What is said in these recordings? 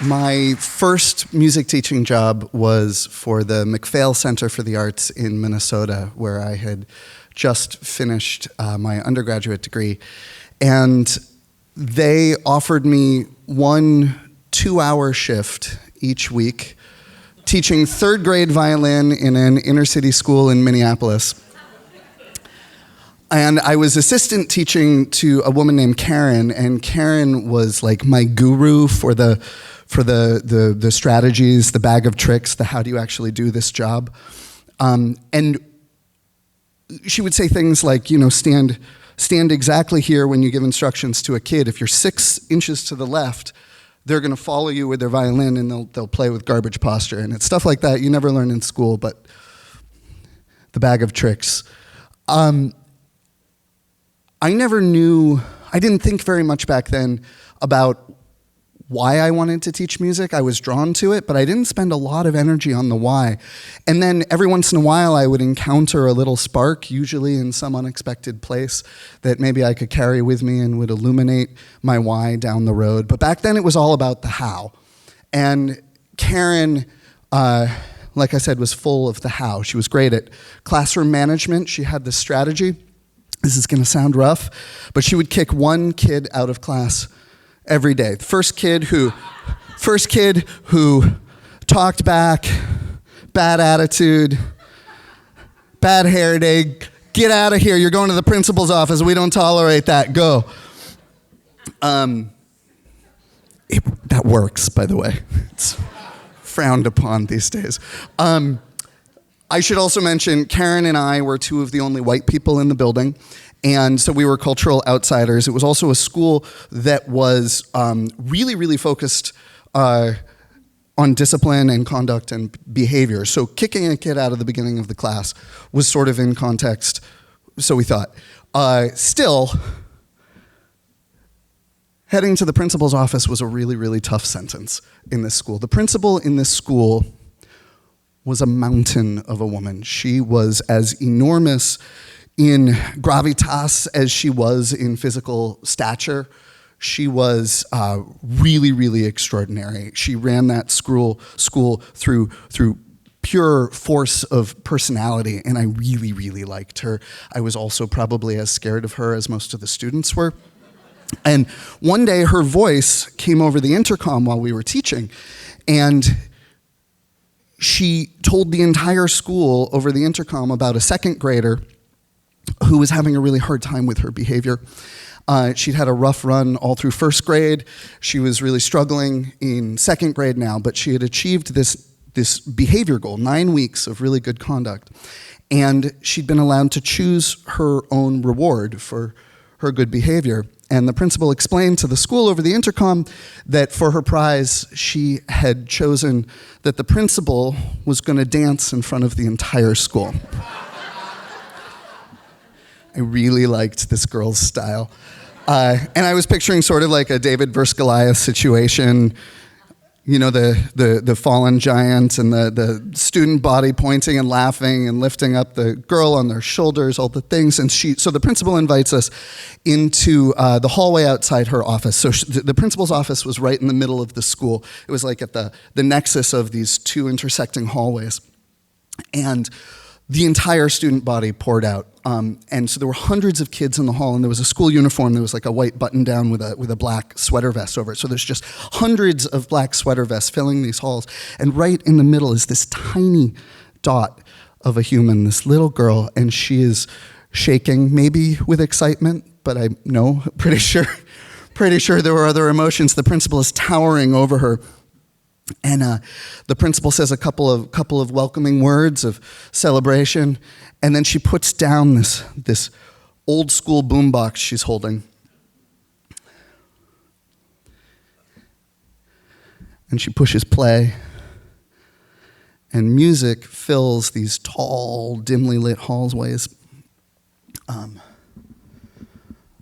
My first music teaching job was for the MacPhail Center for the Arts in Minnesota, where I had just finished my undergraduate degree. And they offered me 1 2-hour shift each week, teaching third grade violin in an inner city school in Minneapolis. And I was assistant teaching to a woman named Karen, and Karen was like my guru for the strategies, the bag of tricks, the how do you actually do this job. And she would say things like, stand exactly here when you give instructions to a kid. If you're 6 inches to the left, they're going to follow you with their violin and they'll play with garbage posture. And it's stuff like that you never learn in school, but the bag of tricks. I didn't think very much back then about why I wanted to teach music. I was drawn to it, but I didn't spend a lot of energy on the why. And then every once in a while I would encounter a little spark, usually in some unexpected place, that maybe I could carry with me and would illuminate my why down the road. But back then it was all about the how. And Karen, like I said, was full of the how. She was great at classroom management. She had this strategy. This is going to sound rough, but she would kick one kid out of class every day. The first kid who talked back, bad attitude, bad hair day, get out of here, you're going to the principal's office, we don't tolerate that, go. That works, by the way. It's frowned upon these days. I should also mention, Karen and I were 2 of the only white people in the building, and so we were cultural outsiders. It was also a school that was really, really focused on discipline and conduct and behavior. So kicking a kid out of the beginning of the class was sort of in context, so we thought. Still, heading to the principal's office was a really, really tough sentence in this school. The principal in this school was a mountain of a woman. She was as enormous in gravitas as she was in physical stature. She was really, really extraordinary. She ran that school through pure force of personality, and I really, really liked her. I was also probably as scared of her as most of the students were. And one day her voice came over the intercom while we were teaching, and she told the entire school over the intercom about a second grader who was having a really hard time with her behavior. She'd had a rough run all through first grade. She was really struggling in second grade now, but she had achieved this behavior goal, 9 weeks of really good conduct. And she'd been allowed to choose her own reward for her good behavior. And the principal explained to the school over the intercom that for her prize, she had chosen that the principal was going to dance in front of the entire school. I really liked this girl's style. And I was picturing sort of like a David versus Goliath situation, the fallen giant and the student body pointing and laughing and lifting up the girl on their shoulders, all the things. And so the principal invites us into the hallway outside her office. So the principal's office was right in the middle of the school. It was like at the nexus of these 2 intersecting hallways. And the entire student body poured out. And so there were hundreds of kids in the hall, and there was a school uniform. There was like a white button-down with a black sweater vest over it. So there's just hundreds of black sweater vests filling these halls. And right in the middle is this tiny dot of a human, this little girl, and she is shaking, maybe with excitement, but pretty sure there were other emotions. The principal is towering over her. And the principal says a couple of welcoming words of celebration, and then she puts down this old school boombox she's holding. And she pushes play, and music fills these tall, dimly lit hallways.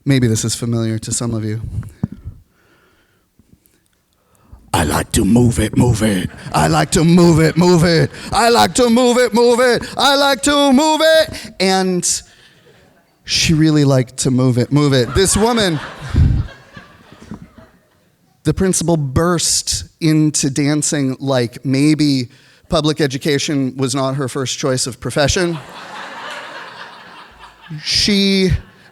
Maybe this is familiar to some of you. I like to move it, move it. I like to move it, move it. I like to move it, move it. I like to move it. And she really liked to move it, move it. This woman, the principal burst into dancing like maybe public education was not her first choice of profession. She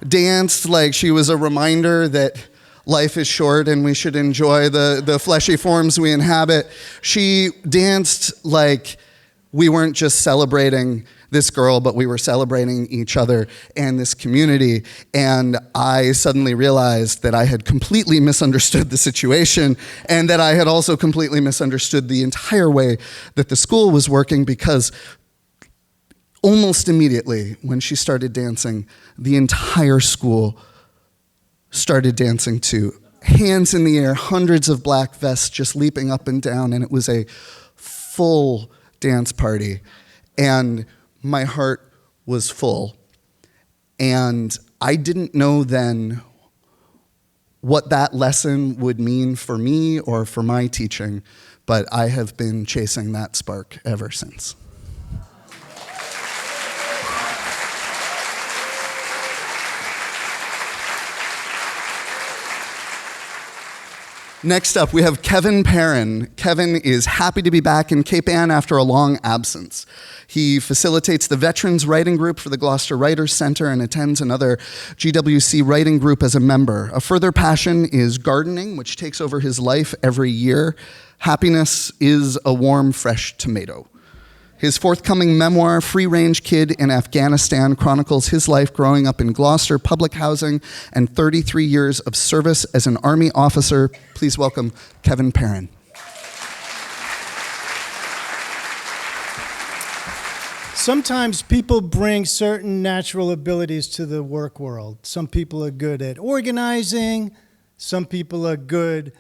danced like she was a reminder that life is short and we should enjoy the fleshy forms we inhabit. She danced like we weren't just celebrating this girl, but we were celebrating each other and this community. And I suddenly realized that I had completely misunderstood the situation and that I had also completely misunderstood the entire way that the school was working, because almost immediately when she started dancing, the entire school started dancing too. Hands in the air, hundreds of black vests just leaping up and down, and it was a full dance party. And my heart was full. And I didn't know then what that lesson would mean for me or for my teaching, but I have been chasing that spark ever since. Next up, we have Kevin Perrin. Kevin is happy to be back in Cape Ann after a long absence. He facilitates the Veterans Writing Group for the Gloucester Writers Center and attends another GWC writing group as a member. A further passion is gardening, which takes over his life every year. Happiness is a warm, fresh tomato. His forthcoming memoir, Free Range Kid in Afghanistan, chronicles his life growing up in Gloucester public housing and 33 years of service as an Army officer. Please welcome Kevin Perrin. Sometimes people bring certain natural abilities to the work world. Some people are good at organizing. Some people are good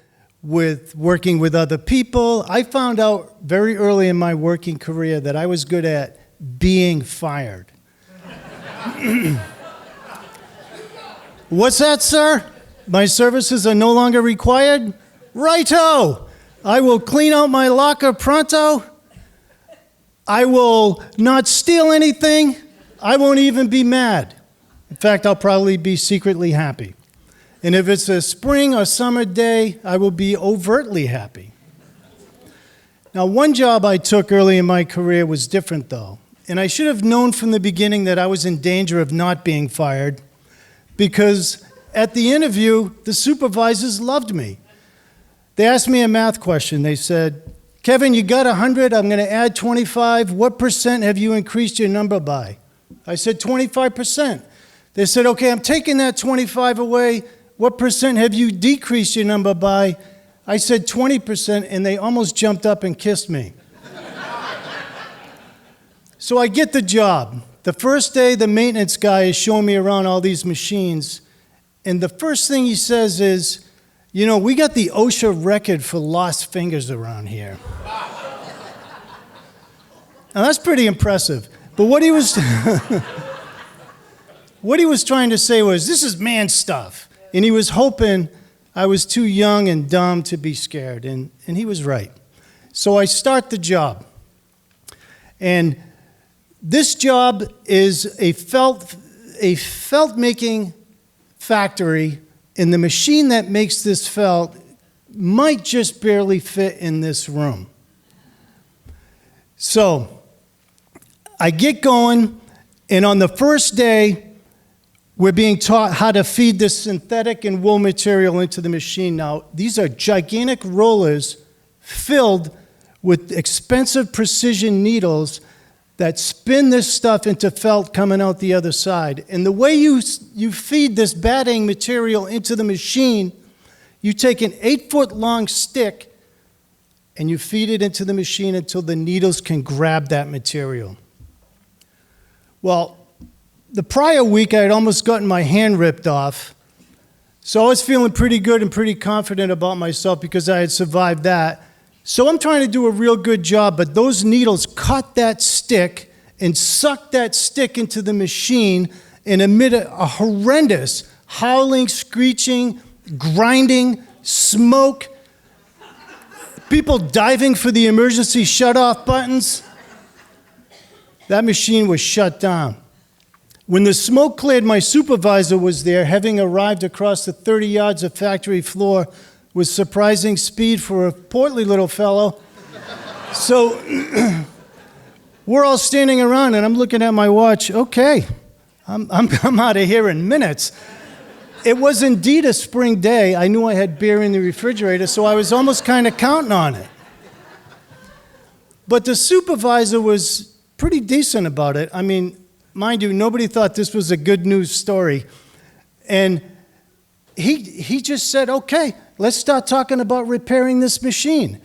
with working with other people. I found out very early in my working career that I was good at being fired. What's that, sir? My services are no longer required? Righto! I will clean out my locker pronto. I will not steal anything. I won't even be mad. In fact, I'll probably be secretly happy. And if it's a spring or summer day, I will be overtly happy. Now, one job I took early in my career was different, though. And I should have known from the beginning that I was in danger of not being fired, because at the interview, the supervisors loved me. They asked me a math question. They said, Kevin, you got 100, I'm going to add 25. What percent have you increased your number by? I said 25%. They said, okay, I'm taking that 25 away. What percent have you decreased your number by? I said 20%, and they almost jumped up and kissed me. So I get the job. The first day, the maintenance guy is showing me around all these machines, and the first thing he says is, you know, we got the OSHA record for lost fingers around here. Now, that's pretty impressive. But what he was trying to say was, this is man stuff. And he was hoping I was too young and dumb to be scared. And he was right. So I start the job. And this job is a felt-making factory. And the machine that makes this felt might just barely fit in this room. So I get going. And on the first day, we're being taught how to feed this synthetic and wool material into the machine. Now, these are gigantic rollers filled with expensive precision needles that spin this stuff into felt coming out the other side. And the way you feed this batting material into the machine, you take an 8-foot-long stick and you feed it into the machine until the needles can grab that material. Well, the prior week, I had almost gotten my hand ripped off. So I was feeling pretty good and pretty confident about myself because I had survived that. So I'm trying to do a real good job, but those needles cut that stick and sucked that stick into the machine and emitted a horrendous howling, screeching, grinding, smoke, people diving for the emergency shut-off buttons. That machine was shut down. When the smoke cleared, my supervisor was there, having arrived across the 30 yards of factory floor with surprising speed for a portly little fellow. So we're all standing around, and I'm looking at my watch. Okay, I'm out of here in minutes. It was indeed a spring day. I knew I had beer in the refrigerator, so I was almost kind of counting on it. But the supervisor was pretty decent about it. I mean, mind you, nobody thought this was a good news story. And he just said, okay, let's start talking about repairing this machine.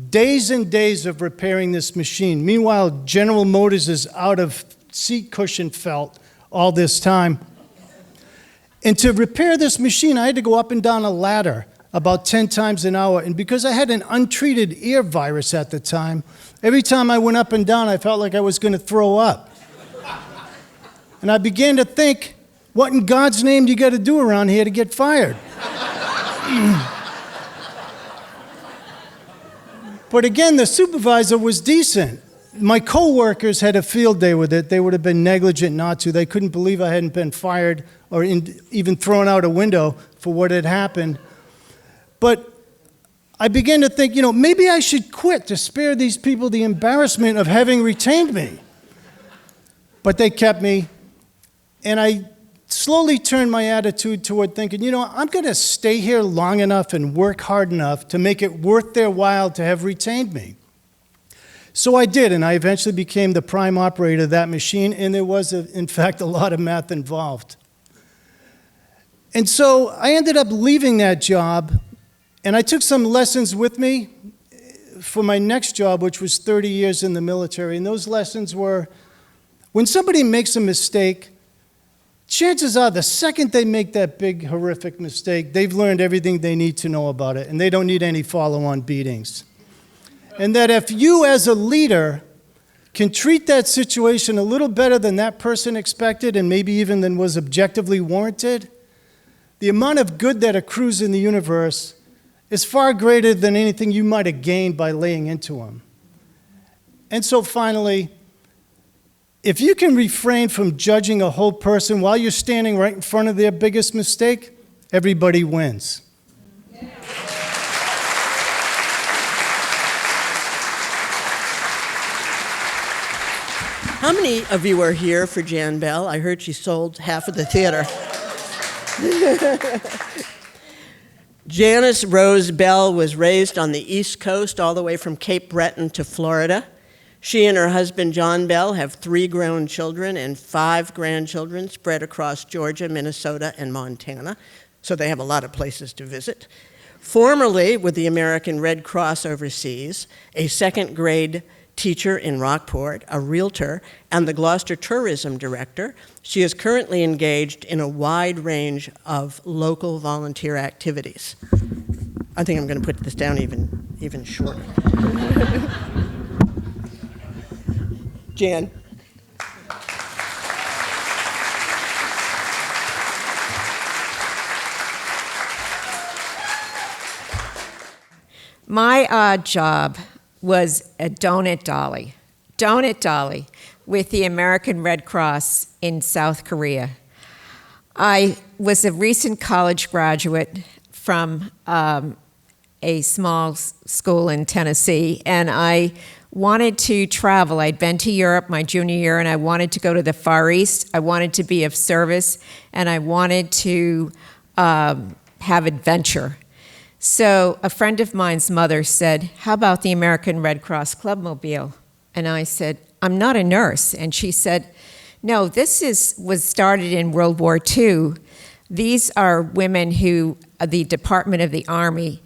Days and days of repairing this machine. Meanwhile, General Motors is out of seat cushion felt all this time. And to repair this machine, I had to go up and down a ladder about 10 times an hour. And because I had an untreated ear virus at the time, every time I went up and down, I felt like I was going to throw up. And I began to think, what in God's name do you got to do around here to get fired? But again, the supervisor was decent. My coworkers had a field day with it. They would have been negligent not to. They couldn't believe I hadn't been fired or even thrown out a window for what had happened. But I began to think, maybe I should quit to spare these people the embarrassment of having retained me. But they kept me, and I slowly turned my attitude toward thinking, I'm going to stay here long enough and work hard enough to make it worth their while to have retained me. So I did, and I eventually became the prime operator of that machine, and there was, in fact, a lot of math involved. And so I ended up leaving that job, and I took some lessons with me for my next job, which was 30 years in the military. And those lessons were, when somebody makes a mistake, chances are the second they make that big, horrific mistake, they've learned everything they need to know about it, and they don't need any follow-on beatings. And that if you, as a leader, can treat that situation a little better than that person expected, and maybe even than was objectively warranted, the amount of good that accrues in the universe is far greater than anything you might have gained by laying into them. And so finally, if you can refrain from judging a whole person while you're standing right in front of their biggest mistake, everybody wins. How many of you are here for Jan Bell? I heard she sold half of the theater. Janice Rose Bell was raised on the East Coast all the way from Cape Breton to Florida. She and her husband, John Bell, have 3 grown children and 5 grandchildren spread across Georgia, Minnesota, and Montana, so they have a lot of places to visit. Formerly with the American Red Cross overseas, a second-grade teacher in Rockport, a realtor, and the Gloucester tourism director, she is currently engaged in a wide range of local volunteer activities. I think I'm going to put this down even shorter. Jan. My odd job was a donut dolly with the American Red Cross in South Korea. I was a recent college graduate from a small school in Tennessee, and I wanted to travel. I'd been to Europe my junior year, and I wanted to go to the Far East. I wanted to be of service, and I wanted to have adventure. So a friend of mine's mother said, how about the American Red Cross Clubmobile? And I said, I'm not a nurse. And she said, no, this was started in World War II. These are women who the Department of the Army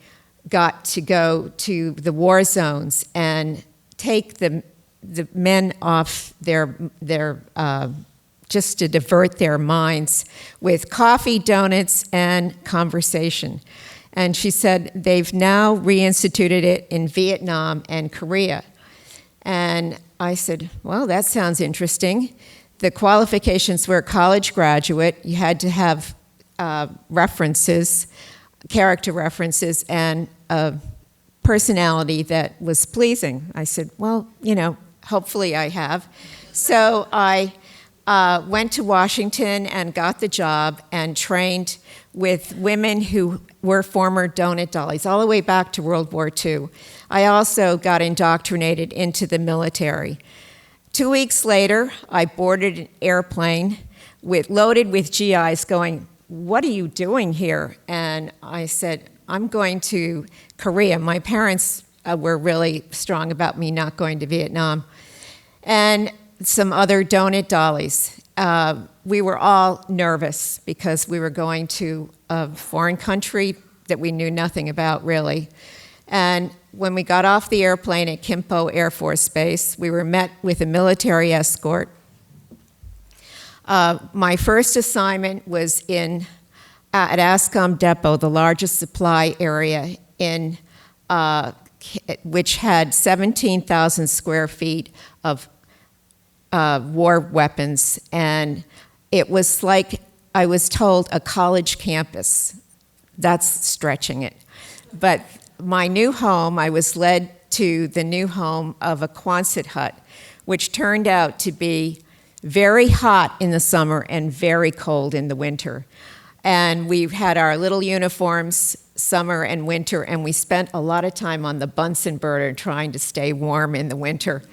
got to go to the war zones and take the men off their just to divert their minds with coffee, donuts, and conversation. And she said they've now reinstituted it in Vietnam and Korea. And I said, well, that sounds interesting. The qualifications were a college graduate. You had to have references, character references, and a personality that was pleasing. I said, well, hopefully I have. So I went to Washington and got the job and trained with women who were former donut dollies, all the way back to World War II. I also got indoctrinated into the military. 2 weeks later, I boarded an airplane loaded with GIs going, "What are you doing here?" And I said, "I'm going to Korea." My parents were really strong about me not going to Vietnam. And some other donut dollies. We were all nervous because we were going to a foreign country that we knew nothing about, really. And when we got off the airplane at Kimpo Air Force Base, we were met with a military escort. My first assignment was at Ascom Depot, the largest supply area which had 17,000 square feet of war weapons, and it was like, I was told, a college campus. That's stretching it. But my new home, I was led to the new home of a Quonset hut, which turned out to be very hot in the summer and very cold in the winter. And we had our little uniforms summer and winter, and we spent a lot of time on the Bunsen burner trying to stay warm in the winter.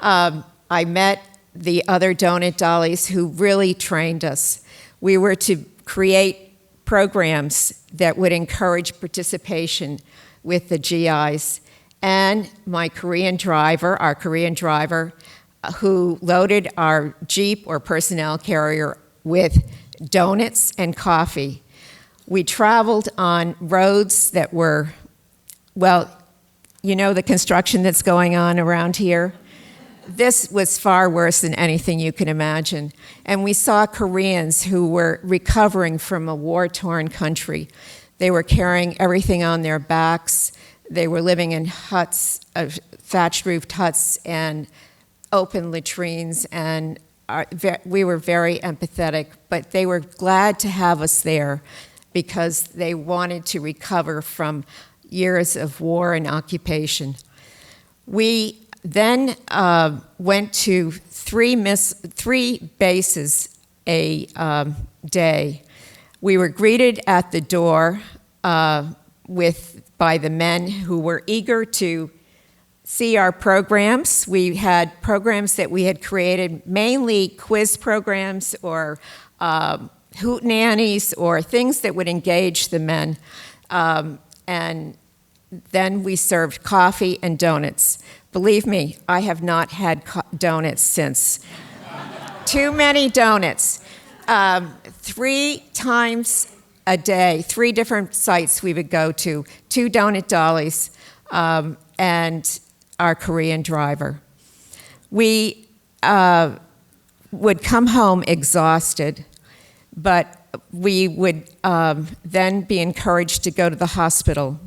I met the other donut dollies who really trained us. We were to create programs that would encourage participation with the GIs. And our Korean driver, who loaded our Jeep or personnel carrier with donuts and coffee. We traveled on roads that were, well, you know the construction that's going on around here? This was far worse than anything you can imagine. And we saw Koreans who were recovering from a war-torn country. They were carrying everything on their backs. They were living in huts, thatched-roofed huts and open latrines, and we were very empathetic, but they were glad to have us there because they wanted to recover from years of war and occupation. We then went to three bases a day. We were greeted at the door by the men who were eager to see our programs. We had programs that we had created, mainly quiz programs or hootenannies or things that would engage the men. And then we served coffee and donuts. Believe me, I have not had donuts since. Too many donuts. 3 times a day, 3 different sites we would go to, 2 donut dollies, and our Korean driver. We would come home exhausted, but we would then be encouraged to go to the hospital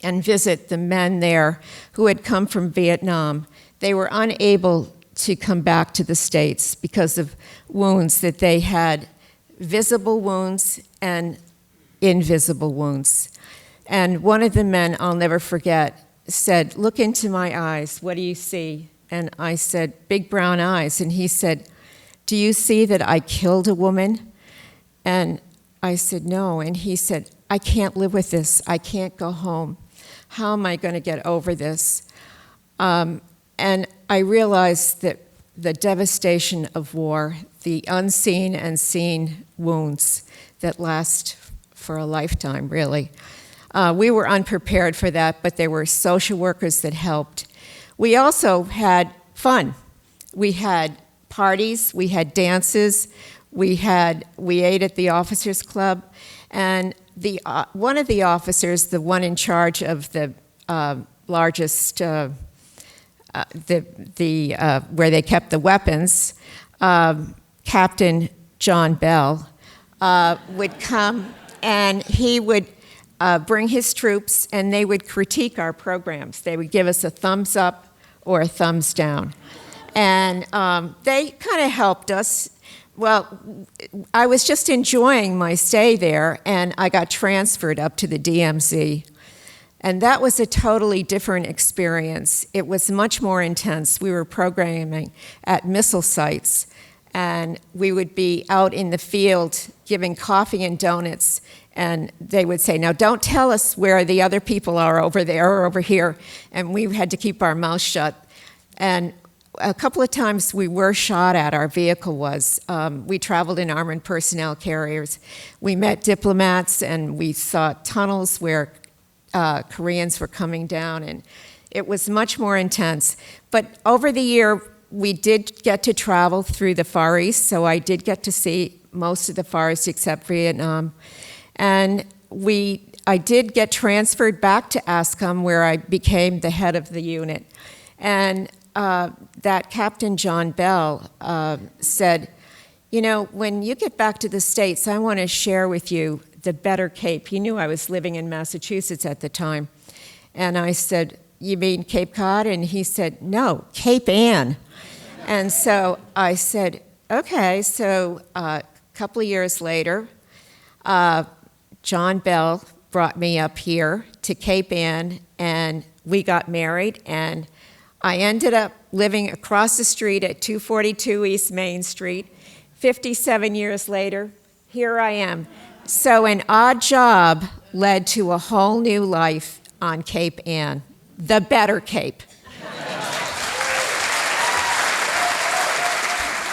and visit the men there who had come from Vietnam. They were unable to come back to the States because of wounds that they had, visible wounds and invisible wounds. And one of the men, I'll never forget, said, "Look into my eyes, what do you see?" And I said, "Big brown eyes." And he said, "Do you see that I killed a woman?" And I said, "No." And he said, "I can't live with this. I can't go home. How am I going to get over this?" And I realized that the devastation of war, the unseen and seen wounds that last for a lifetime, really. We were unprepared for that, but there were social workers that helped. We also had fun. We had parties, we had dances, we ate at the officers' club, and one of the officers, the one in charge of the largest, where they kept the weapons, Captain John Bell, would come and he would bring his troops, and they would critique our programs. They would give us a thumbs up or a thumbs down. And they kind of helped us. Well, I was just enjoying my stay there, and I got transferred up to the DMZ. And that was a totally different experience. It was much more intense. We were programming at missile sites, and we would be out in the field giving coffee and donuts, and they would say, now don't tell us where the other people are over there or over here, and we had to keep our mouths shut. And a couple of times we were shot at, our vehicle was. We traveled in armored personnel carriers. We met diplomats, and we saw tunnels where Koreans were coming down, and it was much more intense. But over the year, we did get to travel through the Far East, so I did get to see most of the Far East except Vietnam. And I did get transferred back to ASCOM, where I became the head of the unit. And that Captain John Bell said, you know, when you get back to the States, I want to share with you the better Cape. He knew I was living in Massachusetts at the time. And I said, you mean Cape Cod? And he said, no, Cape Ann. And so I said, okay. So a couple of years later, John Bell brought me up here to Cape Ann, and we got married, and I ended up living across the street at 242 East Main Street. 57 years later, here I am. So an odd job led to a whole new life on Cape Ann, the better Cape.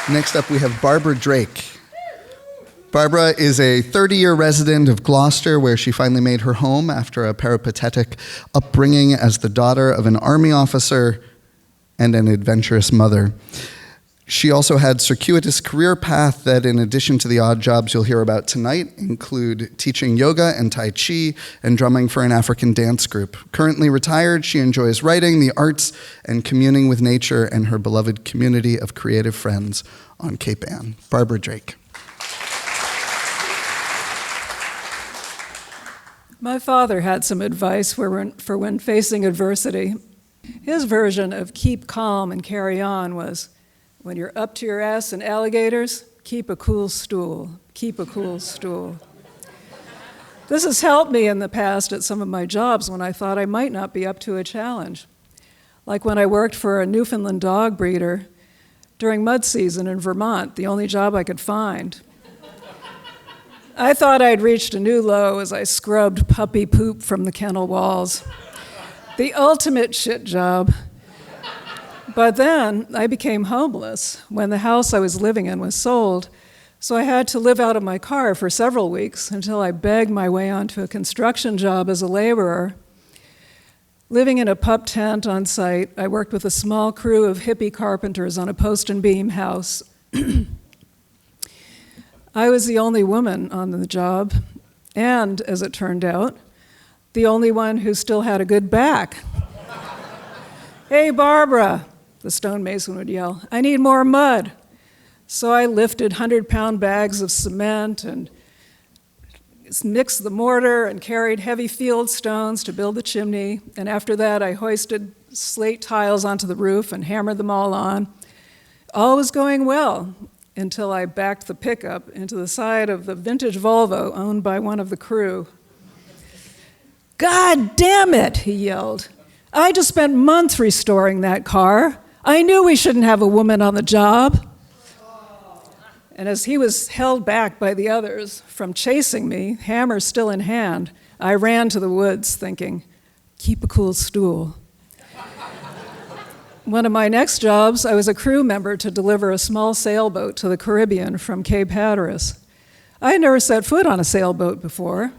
Next up, we have Barbara Drake. Barbara is a 30-year resident of Gloucester, where she finally made her home after a peripatetic upbringing as the daughter of an Army officer and an adventurous mother. She also had circuitous career path that, in addition to the odd jobs you'll hear about tonight, include teaching yoga and Tai Chi and drumming for an African dance group. Currently retired, she enjoys writing, the arts, and communing with nature and her beloved community of creative friends on Cape Ann. Barbara Drake. My father had some advice for when facing adversity. His version of keep calm and carry on was, when you're up to your ass in alligators, keep a cool stool. Keep a cool stool. This has helped me in the past at some of my jobs when I thought I might not be up to a challenge. Like when I worked for a Newfoundland dog breeder during mud season in Vermont, the only job I could find. I thought I'd reached a new low as I scrubbed puppy poop from the kennel walls. The ultimate shit job. But then I became homeless when the house I was living in was sold, so I had to live out of my car for several weeks until I begged my way onto a construction job as a laborer. Living in a pup tent on site, I worked with a small crew of hippie carpenters on a post and beam house. I was the only woman on the job, and, as it turned out, the only one who still had a good back. Hey, Barbara, the stonemason would yell, I need more mud. So I lifted 100-pound bags of cement and mixed the mortar and carried heavy field stones to build the chimney. And after that, I hoisted slate tiles onto the roof and hammered them all on. All was going well until I backed the pickup into the side of the vintage Volvo owned by one of the crew. God damn it, he yelled. I just spent months restoring that car. I knew we shouldn't have a woman on the job. And as he was held back by the others from chasing me, hammer still in hand, I ran to the woods thinking, keep a cool stool. One of my next jobs, I was a crew member to deliver a small sailboat to the Caribbean from Cape Hatteras. I had never set foot on a sailboat before.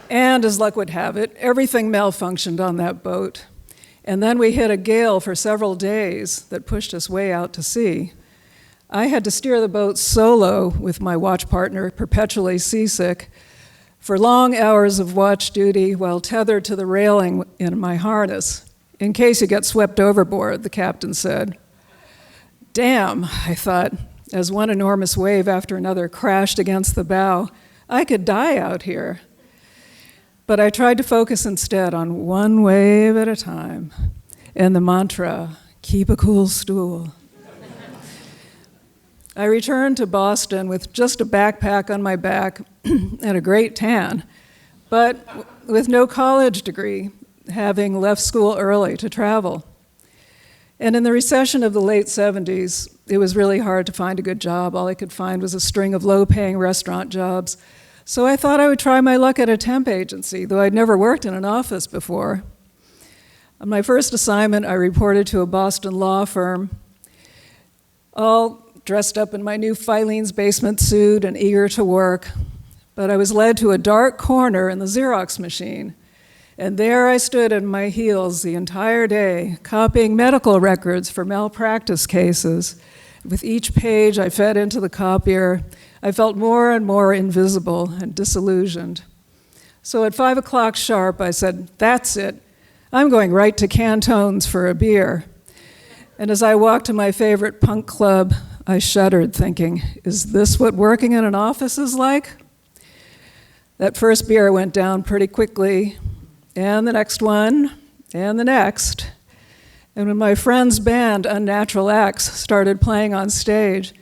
And as luck would have it, everything malfunctioned on that boat. And then we hit a gale for several days that pushed us way out to sea. I had to steer the boat solo with my watch partner, perpetually seasick, for long hours of watch duty while tethered to the railing in my harness. In case you get swept overboard, the captain said. Damn, I thought, as one enormous wave after another crashed against the bow. I could die out here. But I tried to focus instead on one wave at a time and the mantra, keep a cool stool. I returned to Boston with just a backpack on my back and a great tan, but with no college degree, having left school early to travel. And in the recession of the late 70s, it was really hard to find a good job. All I could find was a string of low-paying restaurant jobs. So I thought I would try my luck at a temp agency, though I'd never worked in an office before. On my first assignment, I reported to a Boston law firm, all dressed up in my new Filene's basement suit and eager to work. But I was led to a dark corner in the Xerox machine. And there I stood in my heels the entire day, copying medical records for malpractice cases. With each page I fed into the copier, I felt more and more invisible and disillusioned. So at 5 o'clock sharp, I said, "That's it. I'm going right to Cantone's for a beer." And as I walked to my favorite punk club, I shuddered, thinking, is this what working in an office is like? That first beer went down pretty quickly, and the next one, and the next. And when my friend's band, Unnatural Acts, started playing on stage,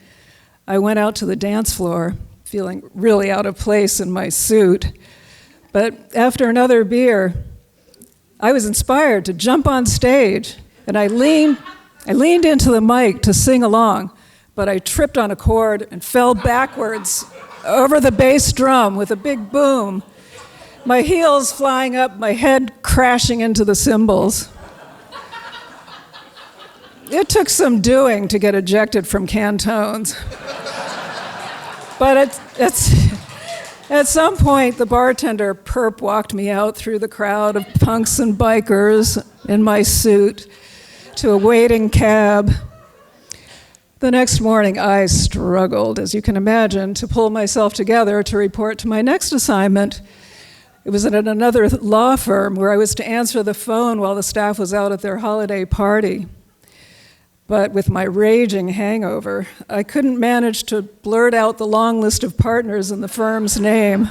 I went out to the dance floor, feeling really out of place in my suit. But after another beer, I was inspired to jump on stage, and I leaned into the mic to sing along, but I tripped on a chord and fell backwards over the bass drum with a big boom, my heels flying up, my head crashing into the cymbals. It took some doing to get ejected from Cantone's. But at some point, the bartender perp walked me out through the crowd of punks and bikers in my suit to a waiting cab. The next morning, I struggled, as you can imagine, to pull myself together to report to my next assignment. It was at another law firm where I was to answer the phone while the staff was out at their holiday party. But with my raging hangover, I couldn't manage to blurt out the long list of partners in the firm's name.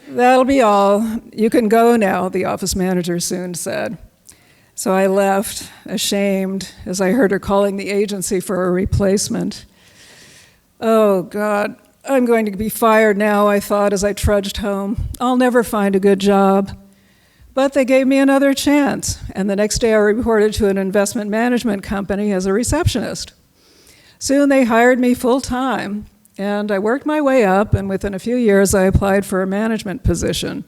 "That'll be all. You can go now," the office manager soon said. So I left, ashamed, as I heard her calling the agency for a replacement. Oh, God, I'm going to be fired now, I thought as I trudged home. I'll never find a good job. But they gave me another chance, and the next day I reported to an investment management company as a receptionist. Soon they hired me full-time, and I worked my way up, and within a few years I applied for a management position.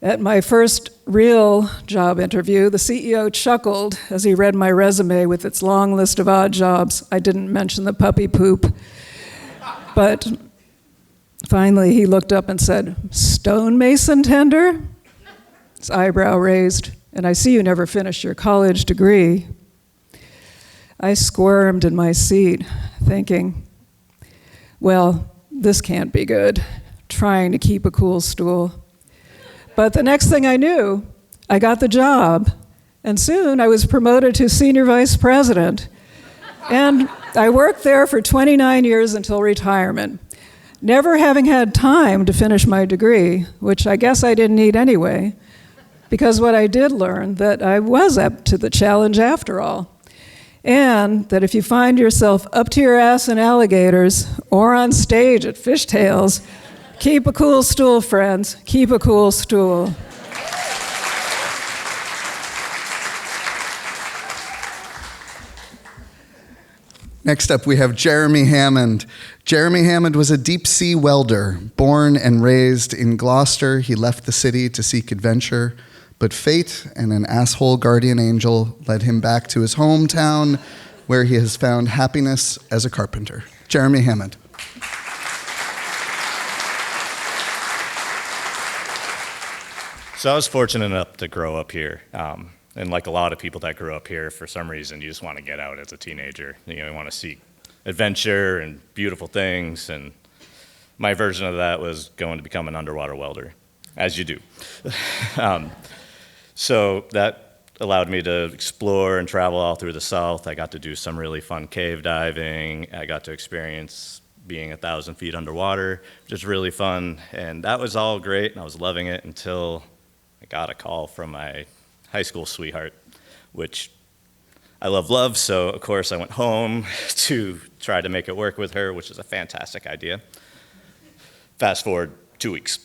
At my first real job interview, the CEO chuckled as he read my resume with its long list of odd jobs. I didn't mention the puppy poop. But finally, he looked up and said, "Stonemason tender?" His eyebrow raised, "And I see you never finished your college degree." I squirmed in my seat, thinking, well, this can't be good, trying to keep a cool stool. But the next thing I knew, I got the job, and soon I was promoted to senior vice president. And I worked there for 29 years until retirement, never having had time to finish my degree, which I guess I didn't need anyway, because what I did learn, that I was up to the challenge after all, and that if you find yourself up to your ass in alligators or on stage at fishtails, keep a cool stool, friends, keep a cool stool. Next up, we have Jeremy Hammond. Jeremy Hammond was a deep-sea welder. Born and raised in Gloucester, he left the city to seek adventure, but fate and an asshole guardian angel led him back to his hometown, where he has found happiness as a carpenter. Jeremy Hammond. So I was fortunate enough to grow up here. And like a lot of people that grew up here, for some reason, you just want to get out as a teenager. You want to seek adventure and beautiful things. And my version of that was going to become an underwater welder, as you do. So that allowed me to explore and travel all through the South. I got to do some really fun cave diving. I got to experience being 1,000 feet underwater, which is really fun. And that was all great, and I was loving it until I got a call from my high school sweetheart, which I love, so of course I went home to try to make it work with her, which is a fantastic idea. Fast forward 2 weeks.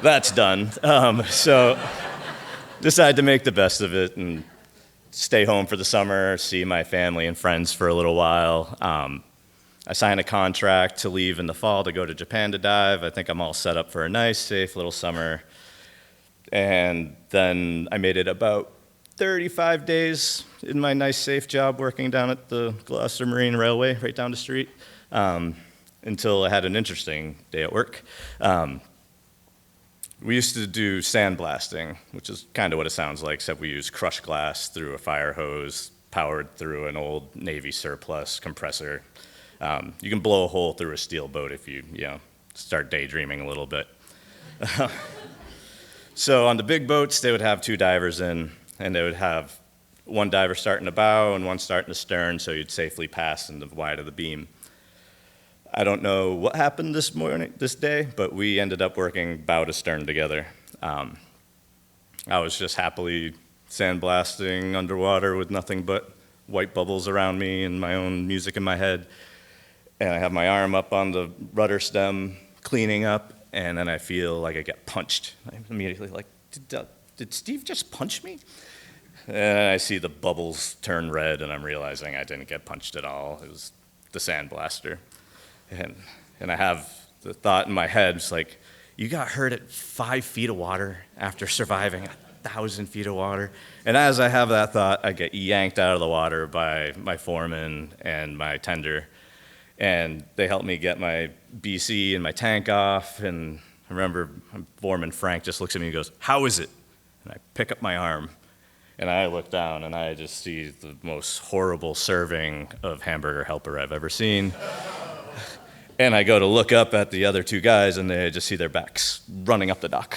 That's done. So decided to make the best of it and stay home for the summer, see my family and friends for a little while. I signed a contract to leave in the fall to go to Japan to dive. I think I'm all set up for a nice, safe little summer. And then I made it about 35 days in my nice, safe job working down at the Gloucester Marine Railway right down the street until I had an interesting day at work. We used to do sandblasting, which is kind of what it sounds like, except we use crushed glass through a fire hose powered through an old Navy surplus compressor. You can blow a hole through a steel boat if you start daydreaming a little bit. So on the big boats, they would have 2 divers in, and they would have one diver starting the bow and one starting the stern, so you'd safely pass in the wide of the beam. I don't know what happened this day, but we ended up working bow to stern together. I was just happily sandblasting underwater with nothing but white bubbles around me and my own music in my head. And I have my arm up on the rudder stem, cleaning up, and then I feel like I get punched. I'm immediately like, did Steve just punch me? And I see the bubbles turn red, and I'm realizing I didn't get punched at all. It was the sandblaster. And I have the thought in my head, it's like, you got hurt at 5 feet of water after surviving 1,000 feet of water. And as I have that thought, I get yanked out of the water by my foreman and my tender. And they helped me get my BC and my tank off. And I remember foreman Frank just looks at me and goes, "How is it?" And I pick up my arm. And I look down, and I just see the most horrible serving of hamburger helper I've ever seen. And I go to look up at the other 2 guys, and I just see their backs running up the dock.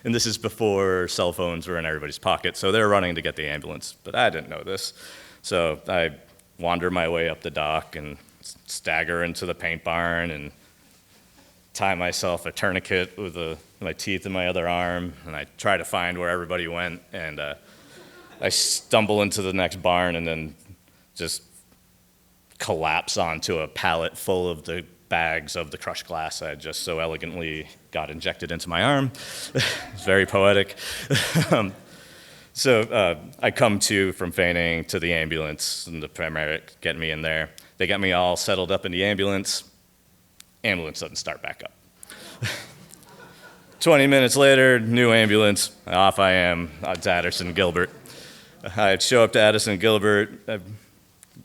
And this is before cell phones were in everybody's pocket, so they're running to get the ambulance. But I didn't know this. So I wander my way up the dock and stagger into the paint barn and tie myself a tourniquet with my teeth in my other arm, and I try to find where everybody went, and I stumble into the next barn and then just collapse onto a pallet full of the bags of the crushed glass I just so elegantly got injected into my arm. It's very poetic. So I come to from fainting to the ambulance, and the paramedic get me in there. They get me all settled up in the ambulance. Ambulance doesn't start back up. 20 minutes later, new ambulance. Off I am to Addison Gilbert. I show up to Addison Gilbert.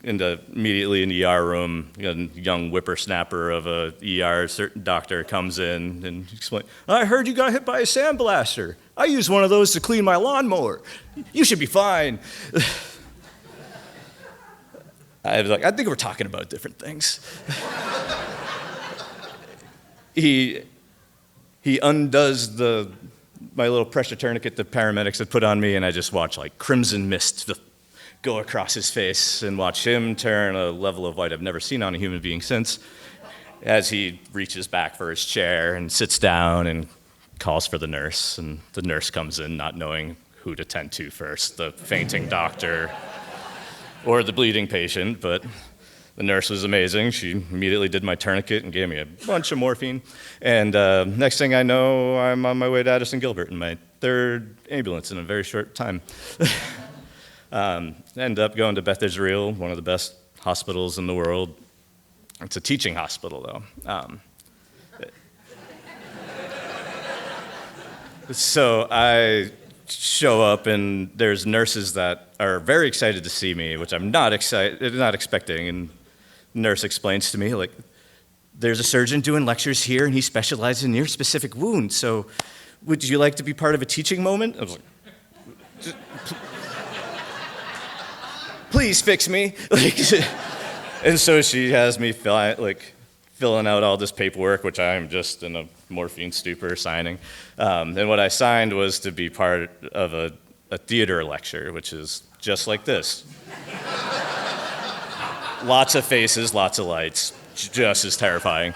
Immediately in the ER room, a young whippersnapper of a ER certain doctor comes in and explains, "I heard you got hit by a sandblaster. I use one of those to clean my lawnmower. You should be fine." I was like, "I think we're talking about different things." He undoes my little pressure tourniquet the paramedics had put on me, and I just watch like crimson mist go across his face and watch him turn a level of white I've never seen on a human being since, as he reaches back for his chair and sits down and calls for the nurse, and the nurse comes in not knowing who to tend to first, the fainting doctor or the bleeding patient, but the nurse was amazing. She immediately did my tourniquet and gave me a bunch of morphine, and next thing I know, I'm on my way to Addison Gilbert in my 3rd ambulance in a very short time. End up going to Beth Israel, one of the best hospitals in the world. It's a teaching hospital, though. So I show up, and there's nurses that are very excited to see me, which I'm not expecting. And the nurse explains to me, like, "There's a surgeon doing lectures here, and he specializes in your specific wound. So would you like to be part of a teaching moment?" I was like, "Please fix me." And so she has me filling out all this paperwork, which I'm just in a morphine stupor signing. And what I signed was to be part of a theater lecture, which is just like this. Lots of faces, lots of lights, just as terrifying.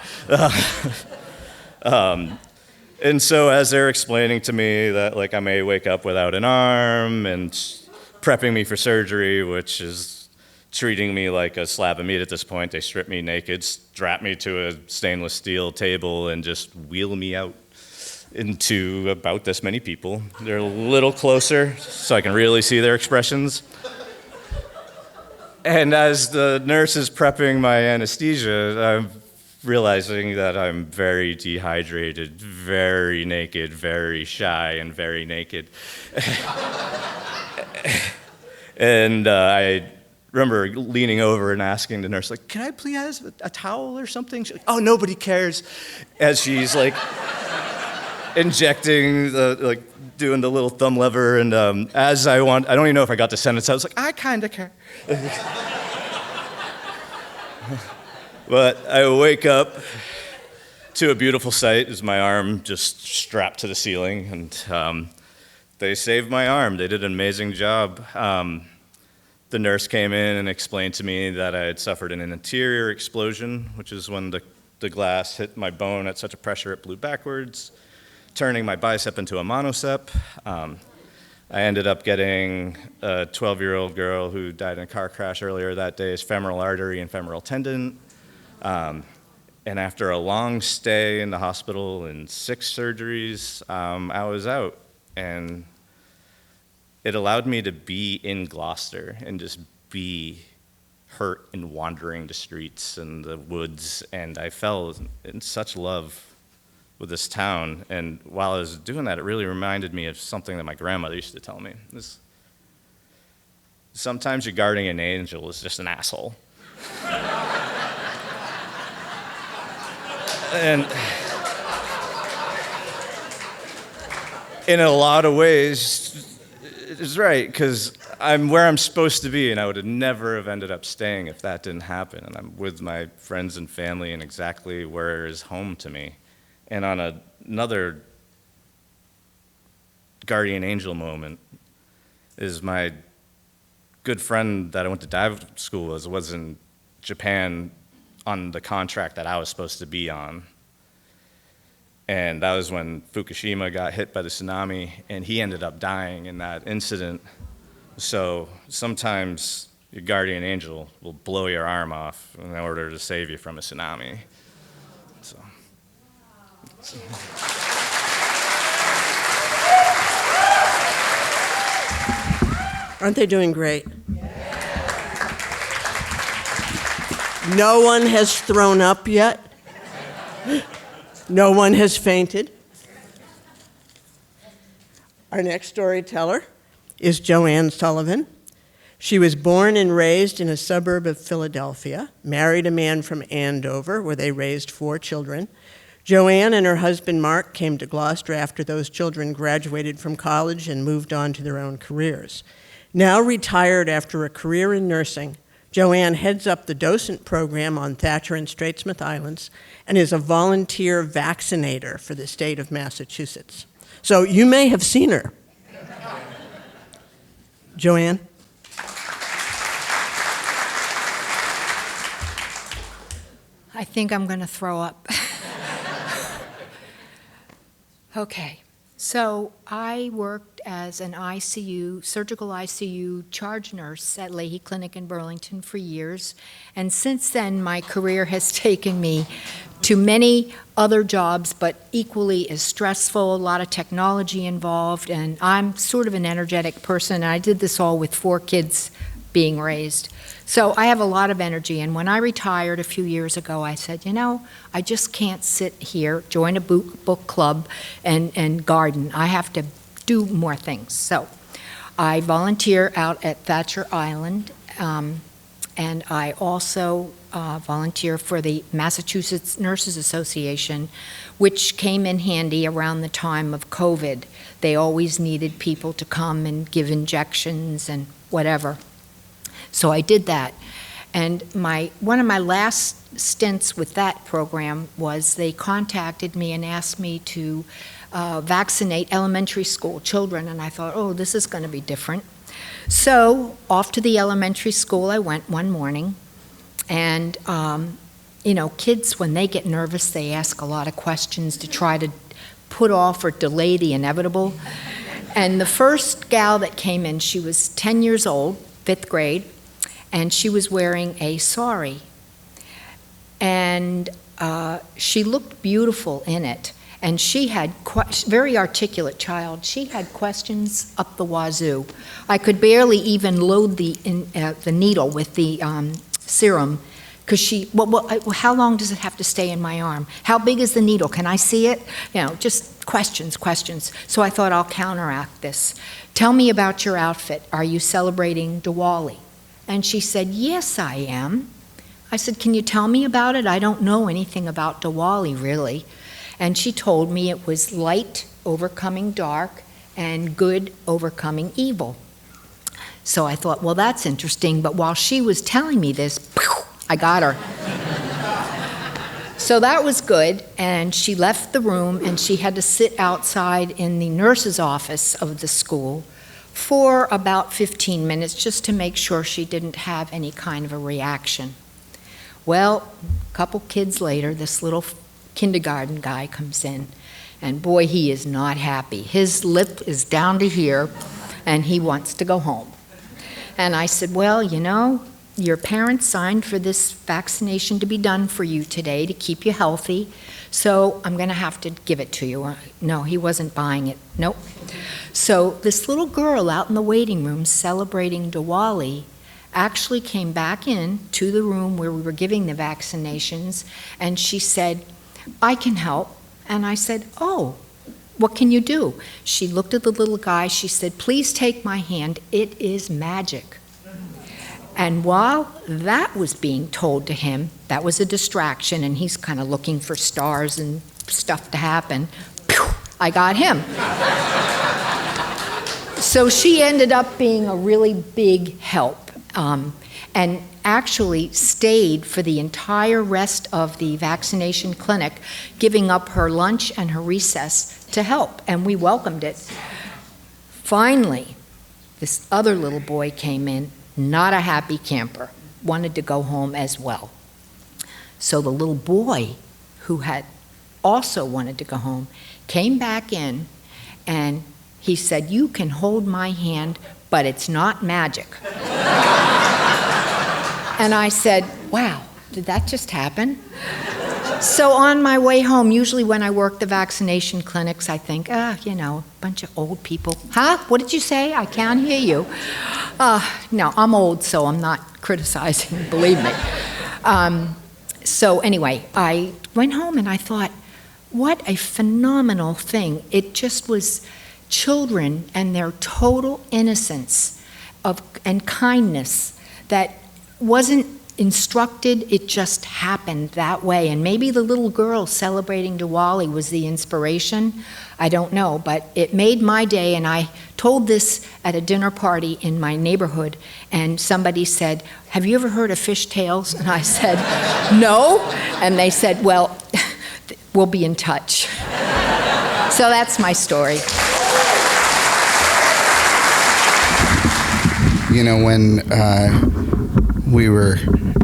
And so as they're explaining to me that I may wake up without an arm and prepping me for surgery, which is treating me like a slab of meat at this point. They strip me naked, strap me to a stainless steel table, and just wheel me out. into about this many people. They're a little closer so I can really see their expressions. And as the nurse is prepping my anesthesia, I'm realizing that I'm very dehydrated, very naked, very shy, and very naked. And I remember leaning over and asking the nurse, like, can I please have a towel or something? She's like, oh, nobody cares. As she's like injecting doing the little thumb lever, and I don't even know if I got the sentence. I was like, I kind of care. But I wake up to a beautiful sight as my arm just strapped to the ceiling, and they saved my arm. They did an amazing job. The nurse came in and explained to me that I had suffered an interior explosion, which is when the glass hit my bone at such a pressure it blew backwards, turning my bicep into a monocep. I ended up getting a 12-year-old girl who died in a car crash earlier that day's femoral artery and femoral tendon. And after a long stay in the hospital and 6 surgeries, I was out. And it allowed me to be in Gloucester and just be hurt and wandering the streets and the woods. And I fell in such love with this town. And while I was doing that, it really reminded me of something that my grandmother used to tell me. Sometimes your guardian angel is just an asshole. And in a lot of ways, it's right, because I'm where I'm supposed to be, and I would have never have ended up staying if that didn't happen. And I'm with my friends and family and exactly where is home to me. And on another guardian angel moment is my good friend that I went to dive school with was in Japan on the contract that I was supposed to be on. And that was when Fukushima got hit by the tsunami, and he ended up dying in that incident. So sometimes your guardian angel will blow your arm off in order to save you from a tsunami. So. Aren't they doing great? No one has thrown up yet. No one has fainted. Our next storyteller is Joanne Sullivan. She was born and raised in a suburb of Philadelphia, married a man from Andover, where they raised 4 children. Joanne and her husband Mark came to Gloucester after those children graduated from college and moved on to their own careers. Now retired after a career in nursing, Joanne heads up the docent program on Thatcher and Straitsmouth Islands and is a volunteer vaccinator for the state of Massachusetts. So you may have seen her. Joanne? I think I'm going to throw up. Okay, so I worked as an ICU, surgical ICU charge nurse at Leahy Clinic in Burlington for years, and since then my career has taken me to many other jobs, but equally as stressful, a lot of technology involved, and I'm sort of an energetic person, and I did this all with 4 kids being raised. So I have a lot of energy, and when I retired a few years ago, I said, you know, I just can't sit here, join a book club, and garden. I have to do more things. So I volunteer out at Thatcher Island, and I also volunteer for the Massachusetts Nurses Association, which came in handy around the time of COVID. They always needed people to come and give injections and whatever. So I did that. And one of my last stints with that program was they contacted me and asked me to vaccinate elementary school children. And I thought, oh, this is going to be different. So off to the elementary school I went one morning. And, you know, kids, when they get nervous, they ask a lot of questions to try to put off or delay the inevitable. And the first gal that came in, she was 10 years old, 5th grade. And she was wearing a sari. And she looked beautiful in it. And she had, very articulate child, she had questions up the wazoo. I could barely even load the needle with the serum, because how long does it have to stay in my arm? How big is the needle? Can I see it? Just questions. So I thought, I'll counteract this. Tell me about your outfit. Are you celebrating Diwali? And she said, yes, I am. I said, can you tell me about it? I don't know anything about Diwali, really. And she told me it was light overcoming dark and good overcoming evil. So I thought, well, that's interesting. But while she was telling me this, I got her. So that was good. And she left the room, and she had to sit outside in the nurse's office of the school for about 15 minutes just to make sure she didn't have any kind of a reaction. Well, a couple kids later, this little kindergarten guy comes in, and boy, he is not happy. His lip is down to here, and he wants to go home. And I said, well, your parents signed for this vaccination to be done for you today to keep you healthy, so I'm going to have to give it to you. No, he wasn't buying it. Nope. So this little girl out in the waiting room celebrating Diwali actually came back in to the room where we were giving the vaccinations, and she said, I can help. And I said, oh, what can you do? She looked at the little guy. She said, please take my hand. It is magic. And while that was being told to him, that was a distraction, and he's kind of looking for stars and stuff to happen. I got him. So she ended up being a really big help, and actually stayed for the entire rest of the vaccination clinic, giving up her lunch and her recess to help, and we welcomed it. Finally, this other little boy came in, not a happy camper, wanted to go home as well. So the little boy, who had also wanted to go home, came back in, and he said, you can hold my hand, but it's not magic. And I said, wow, did that just happen? So on my way home, usually when I work the vaccination clinics, I think, a bunch of old people. Huh? What did you say? I can't hear you. No, I'm old, so I'm not criticizing, believe me. So anyway, I went home and I thought, what a phenomenal thing. It just was children and their total innocence and kindness that wasn't instructed, it just happened that way. And maybe the little girl celebrating Diwali was the inspiration. I don't know, but it made my day, and I told this at a dinner party in my neighborhood, and somebody said, have you ever heard of fishtails? And I said, no. And they said, well, we'll be in touch. So that's my story. When we were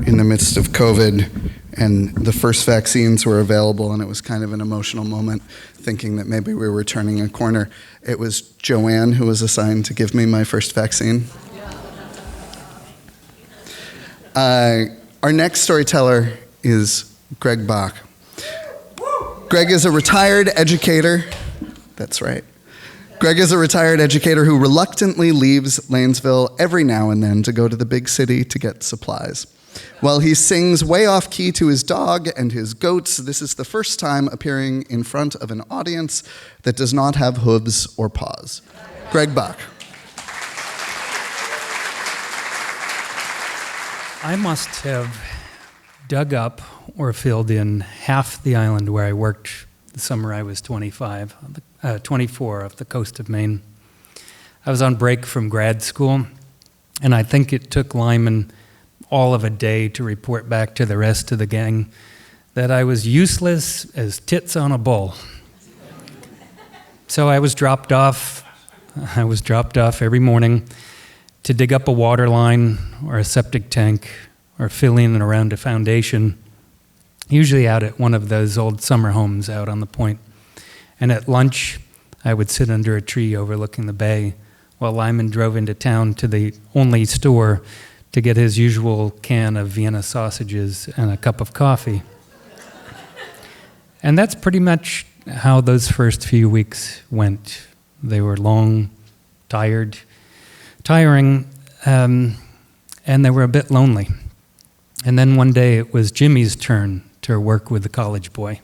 in the midst of COVID and the first vaccines were available, and it was kind of an emotional moment, thinking that maybe we were turning a corner, it was Joanne who was assigned to give me my first vaccine. Our next storyteller is Greg Bach. Greg is a retired educator. That's right. Greg is a retired educator who reluctantly leaves Lanesville every now and then to go to the big city to get supplies. While he sings way off key to his dog and his goats, this is the first time appearing in front of an audience that does not have hooves or paws. Greg Bach. I must have dug up or filled in half the island where I worked the summer I was 24 off the coast of Maine. I was on break from grad school, and I think it took Lyman all of a day to report back to the rest of the gang that I was useless as tits on a bull. So I was dropped off every morning to dig up a water line or a septic tank or fill in and around a foundation, usually out at one of those old summer homes out on the point. And at lunch, I would sit under a tree overlooking the bay while Lyman drove into town to the only store to get his usual can of Vienna sausages and a cup of coffee. And that's pretty much how those first few weeks went. They were long, tiring, and they were a bit lonely. And then one day it was Jimmy's turn to work with the college boy.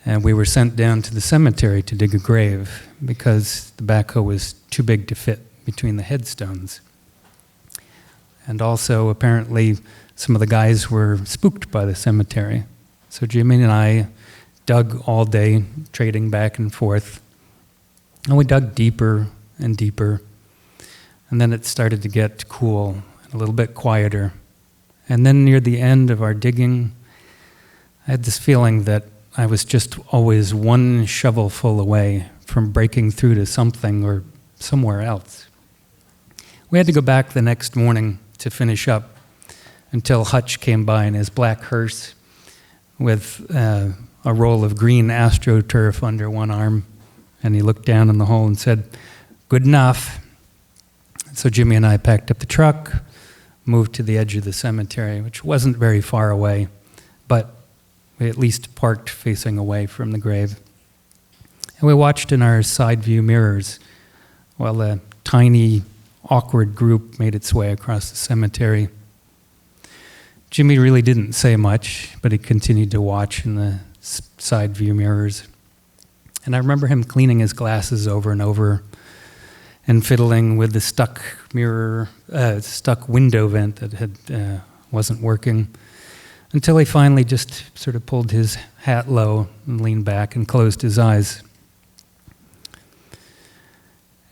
And we were sent down to the cemetery to dig a grave because the backhoe was too big to fit between the headstones. And also, apparently, some of the guys were spooked by the cemetery. So Jimmy and I dug all day, trading back and forth. And we dug deeper and deeper. And then it started to get cool, a little bit quieter. And then near the end of our digging, I had this feeling that I was just always one shovelful away from breaking through to something or somewhere else. We had to go back the next morning to finish up until Hutch came by in his black hearse with a roll of green AstroTurf under one arm, and he looked down in the hole and said, "Good enough." So Jimmy and I packed up the truck, moved to the edge of the cemetery, which wasn't very far away, but we at least parked facing away from the grave. And we watched in our side view mirrors while a tiny, awkward group made its way across the cemetery. Jimmy really didn't say much, but he continued to watch in the side view mirrors. And I remember him cleaning his glasses over and over and fiddling with the stuck window vent that wasn't working, until he finally just sort of pulled his hat low and leaned back and closed his eyes.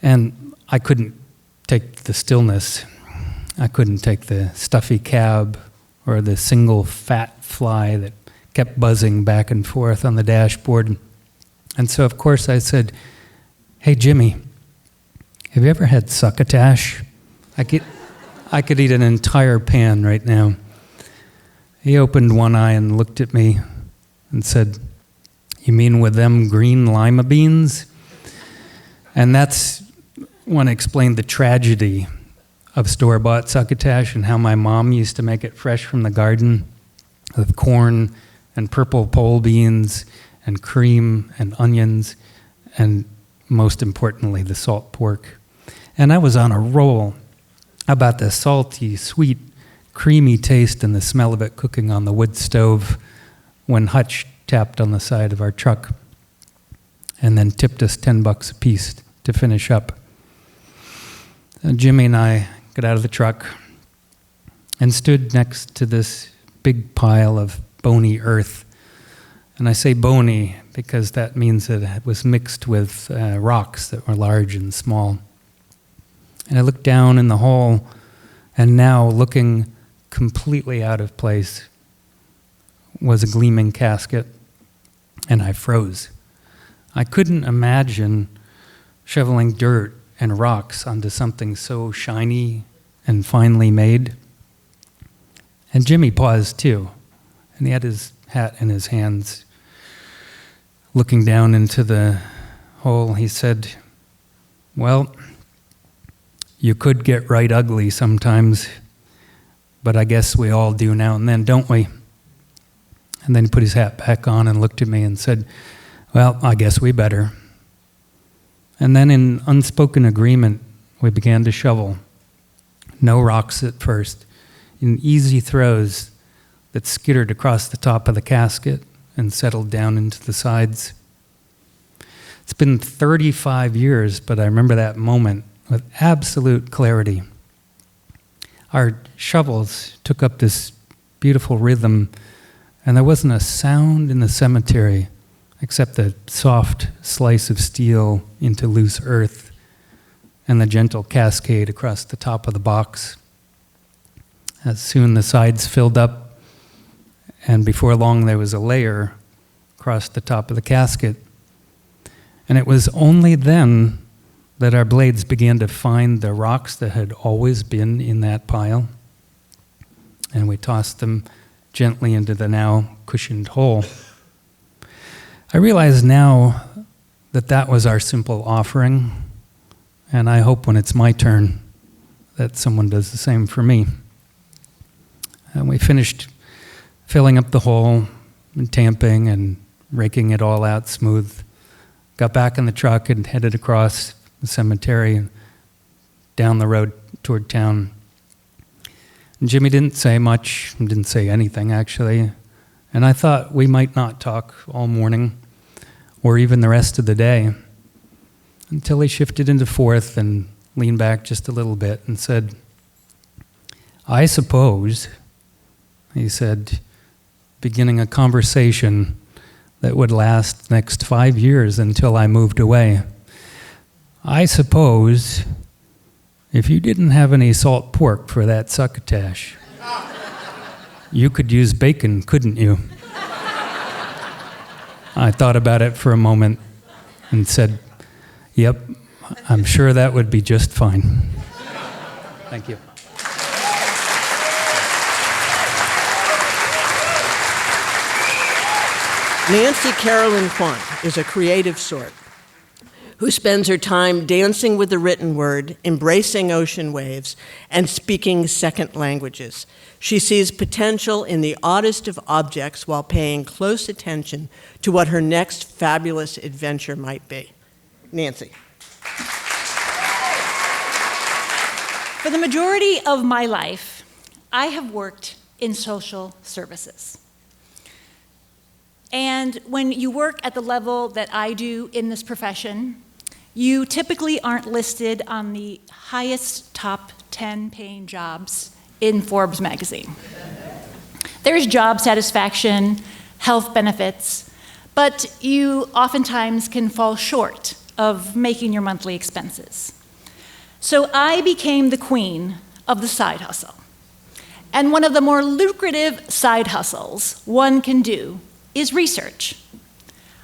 And I couldn't take the stillness. I couldn't take the stuffy cab or the single fat fly that kept buzzing back and forth on the dashboard. And so, of course, I said, "Hey, Jimmy, have you ever had succotash? I could eat an entire pan right now." He opened one eye and looked at me and said, "You mean with them green lima beans?" And that's when I explained the tragedy of store-bought succotash and how my mom used to make it fresh from the garden with corn and purple pole beans and cream and onions and, most importantly, the salt pork. And I was on a roll about the salty, sweet, creamy taste and the smell of it cooking on the wood stove when Hutch tapped on the side of our truck and then tipped us $10 a piece to finish up. And Jimmy and I got out of the truck and stood next to this big pile of bony earth. And I say bony because that means that it was mixed with rocks that were large and small. And I looked down in the hole, and now, looking completely out of place, was a gleaming casket, and I froze. I couldn't imagine shoveling dirt and rocks onto something so shiny and finely made. And Jimmy paused too, and he had his hat in his hands. Looking down into the hole, he said, "Well, you could get right ugly sometimes, but I guess we all do now and then, don't we?" And then he put his hat back on and looked at me and said, "Well, I guess we better." And then in unspoken agreement, we began to shovel. No rocks at first, in easy throws that skittered across the top of the casket and settled down into the sides. It's been 35 years, but I remember that moment with absolute clarity. Our shovels took up this beautiful rhythm, and there wasn't a sound in the cemetery except the soft slice of steel into loose earth and the gentle cascade across the top of the box. As soon the sides filled up, and before long there was a layer across the top of the casket. And it was only then that our blades began to find the rocks that had always been in that pile, and we tossed them gently into the now cushioned hole. I realize now that that was our simple offering, and I hope when it's my turn that someone does the same for me. And we finished filling up the hole and tamping and raking it all out smooth. Got back in the truck and headed across the cemetery and down the road toward town. And Jimmy didn't say much, didn't say anything actually. And I thought we might not talk all morning or even the rest of the day, until he shifted into fourth and leaned back just a little bit and said, "I suppose," he said, beginning a conversation that would last the next 5 years until I moved away. "I suppose if you didn't have any salt pork for that succotash, you could use bacon, couldn't you?" I thought about it for a moment and said, "Yep, I'm sure that would be just fine." Thank you. Nancy Carolyn Quant is a creative sort who spends her time dancing with the written word, embracing ocean waves, and speaking second languages. She sees potential in the oddest of objects while paying close attention to what her next fabulous adventure might be. Nancy. For the majority of my life, I have worked in social services. And when you work at the level that I do in this profession, you typically aren't listed on the highest top 10 paying jobs in Forbes magazine. There's job satisfaction, health benefits, but you oftentimes can fall short of making your monthly expenses. So I became the queen of the side hustle. And one of the more lucrative side hustles one can do is research.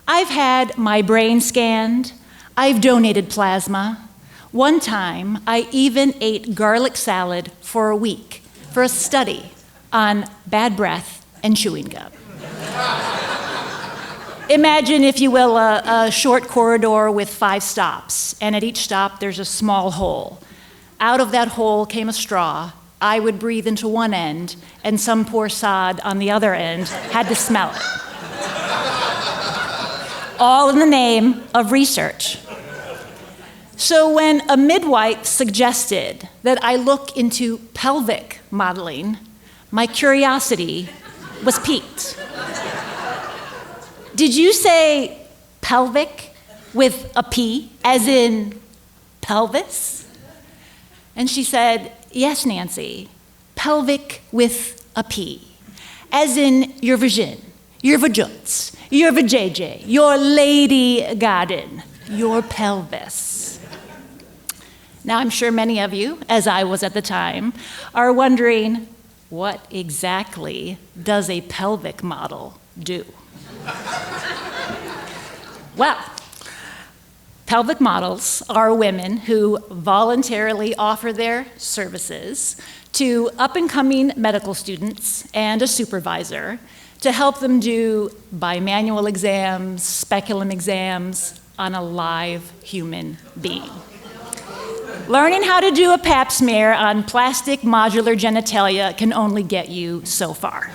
I've had my brain scanned, I've donated plasma. One time, I even ate garlic salad for a week for a study on bad breath and chewing gum. Imagine, if you will, a short corridor with 5 stops, and at each stop there's a small hole. Out of that hole came a straw. I would breathe into one end, and some poor sod on the other end had to smell it. All in the name of research. So when a midwife suggested that I look into pelvic modeling, my curiosity was piqued. Did you say pelvic with a P, as in pelvis? And she said, "Yes, Nancy, pelvic with a P, as in your vagin, your vajuts, your vajayjay, your lady garden, your pelvis." Now, I'm sure many of you, as I was at the time, are wondering, what exactly does a pelvic model do? Well, pelvic models are women who voluntarily offer their services to up-and-coming medical students and a supervisor to help them do bimanual exams, speculum exams on a live human being. Learning how to do a pap smear on plastic modular genitalia can only get you so far.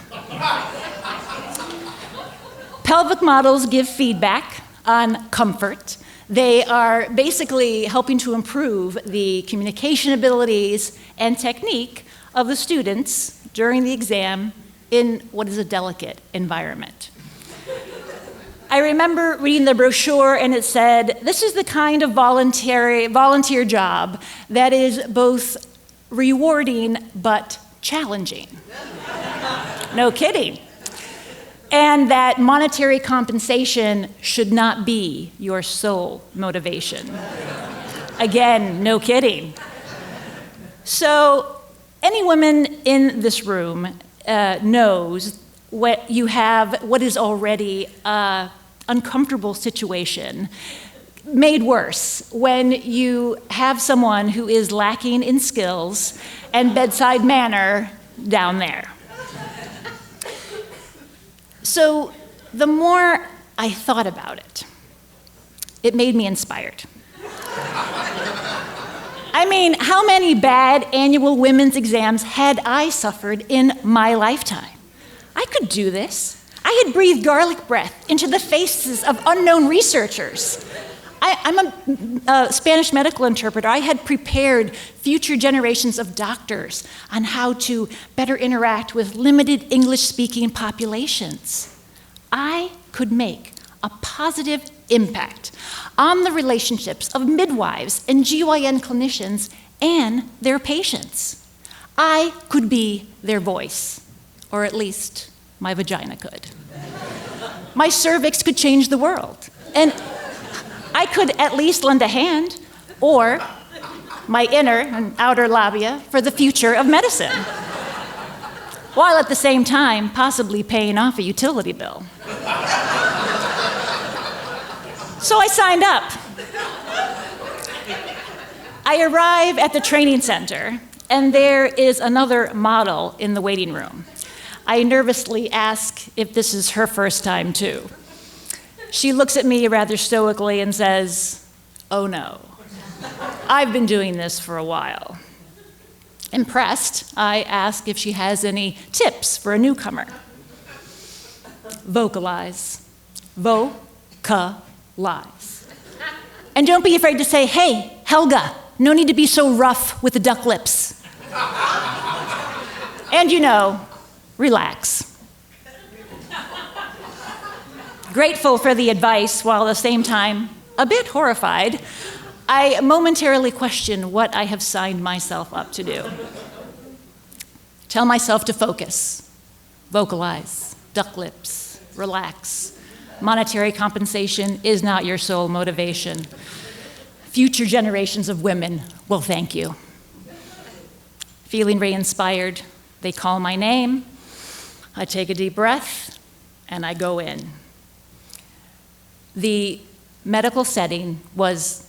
Pelvic models give feedback on comfort. They are basically helping to improve the communication abilities and technique of the students during the exam in what is a delicate environment. I remember reading the brochure, and it said, this is the kind of volunteer job that is both rewarding but challenging. No kidding. And that monetary compensation should not be your sole motivation. Again, no kidding. So any woman in this room knows what is already an uncomfortable situation made worse when you have someone who is lacking in skills and bedside manner down there. So the more I thought about it, it made me inspired. I mean, how many bad annual women's exams had I suffered in my lifetime? I could do this. I had breathed garlic breath into the faces of unknown researchers. I'm a Spanish medical interpreter. I had prepared future generations of doctors on how to better interact with limited English-speaking populations. I could make a positive impact on the relationships of midwives and GYN clinicians and their patients. I could be their voice, or at least my vagina could. My cervix could change the world, and I could at least lend a hand, or my inner and outer labia for the future of medicine, while at the same time possibly paying off a utility bill. So I signed up. I arrive at the training center, and there is another model in the waiting room. I nervously ask if this is her first time too. She looks at me rather stoically and says, "Oh no, I've been doing this for a while." Impressed, I ask if she has any tips for a newcomer. Vocalize. Vocalize. And don't be afraid to say, "Hey, Helga, no need to be so rough with the duck lips." And relax. Grateful for the advice, while at the same time a bit horrified, I momentarily question what I have signed myself up to do. Tell myself to focus, vocalize, duck lips, relax. Monetary compensation is not your sole motivation. Future generations of women will thank you. Feeling re-inspired, they call my name, I take a deep breath, and I go in. The medical setting was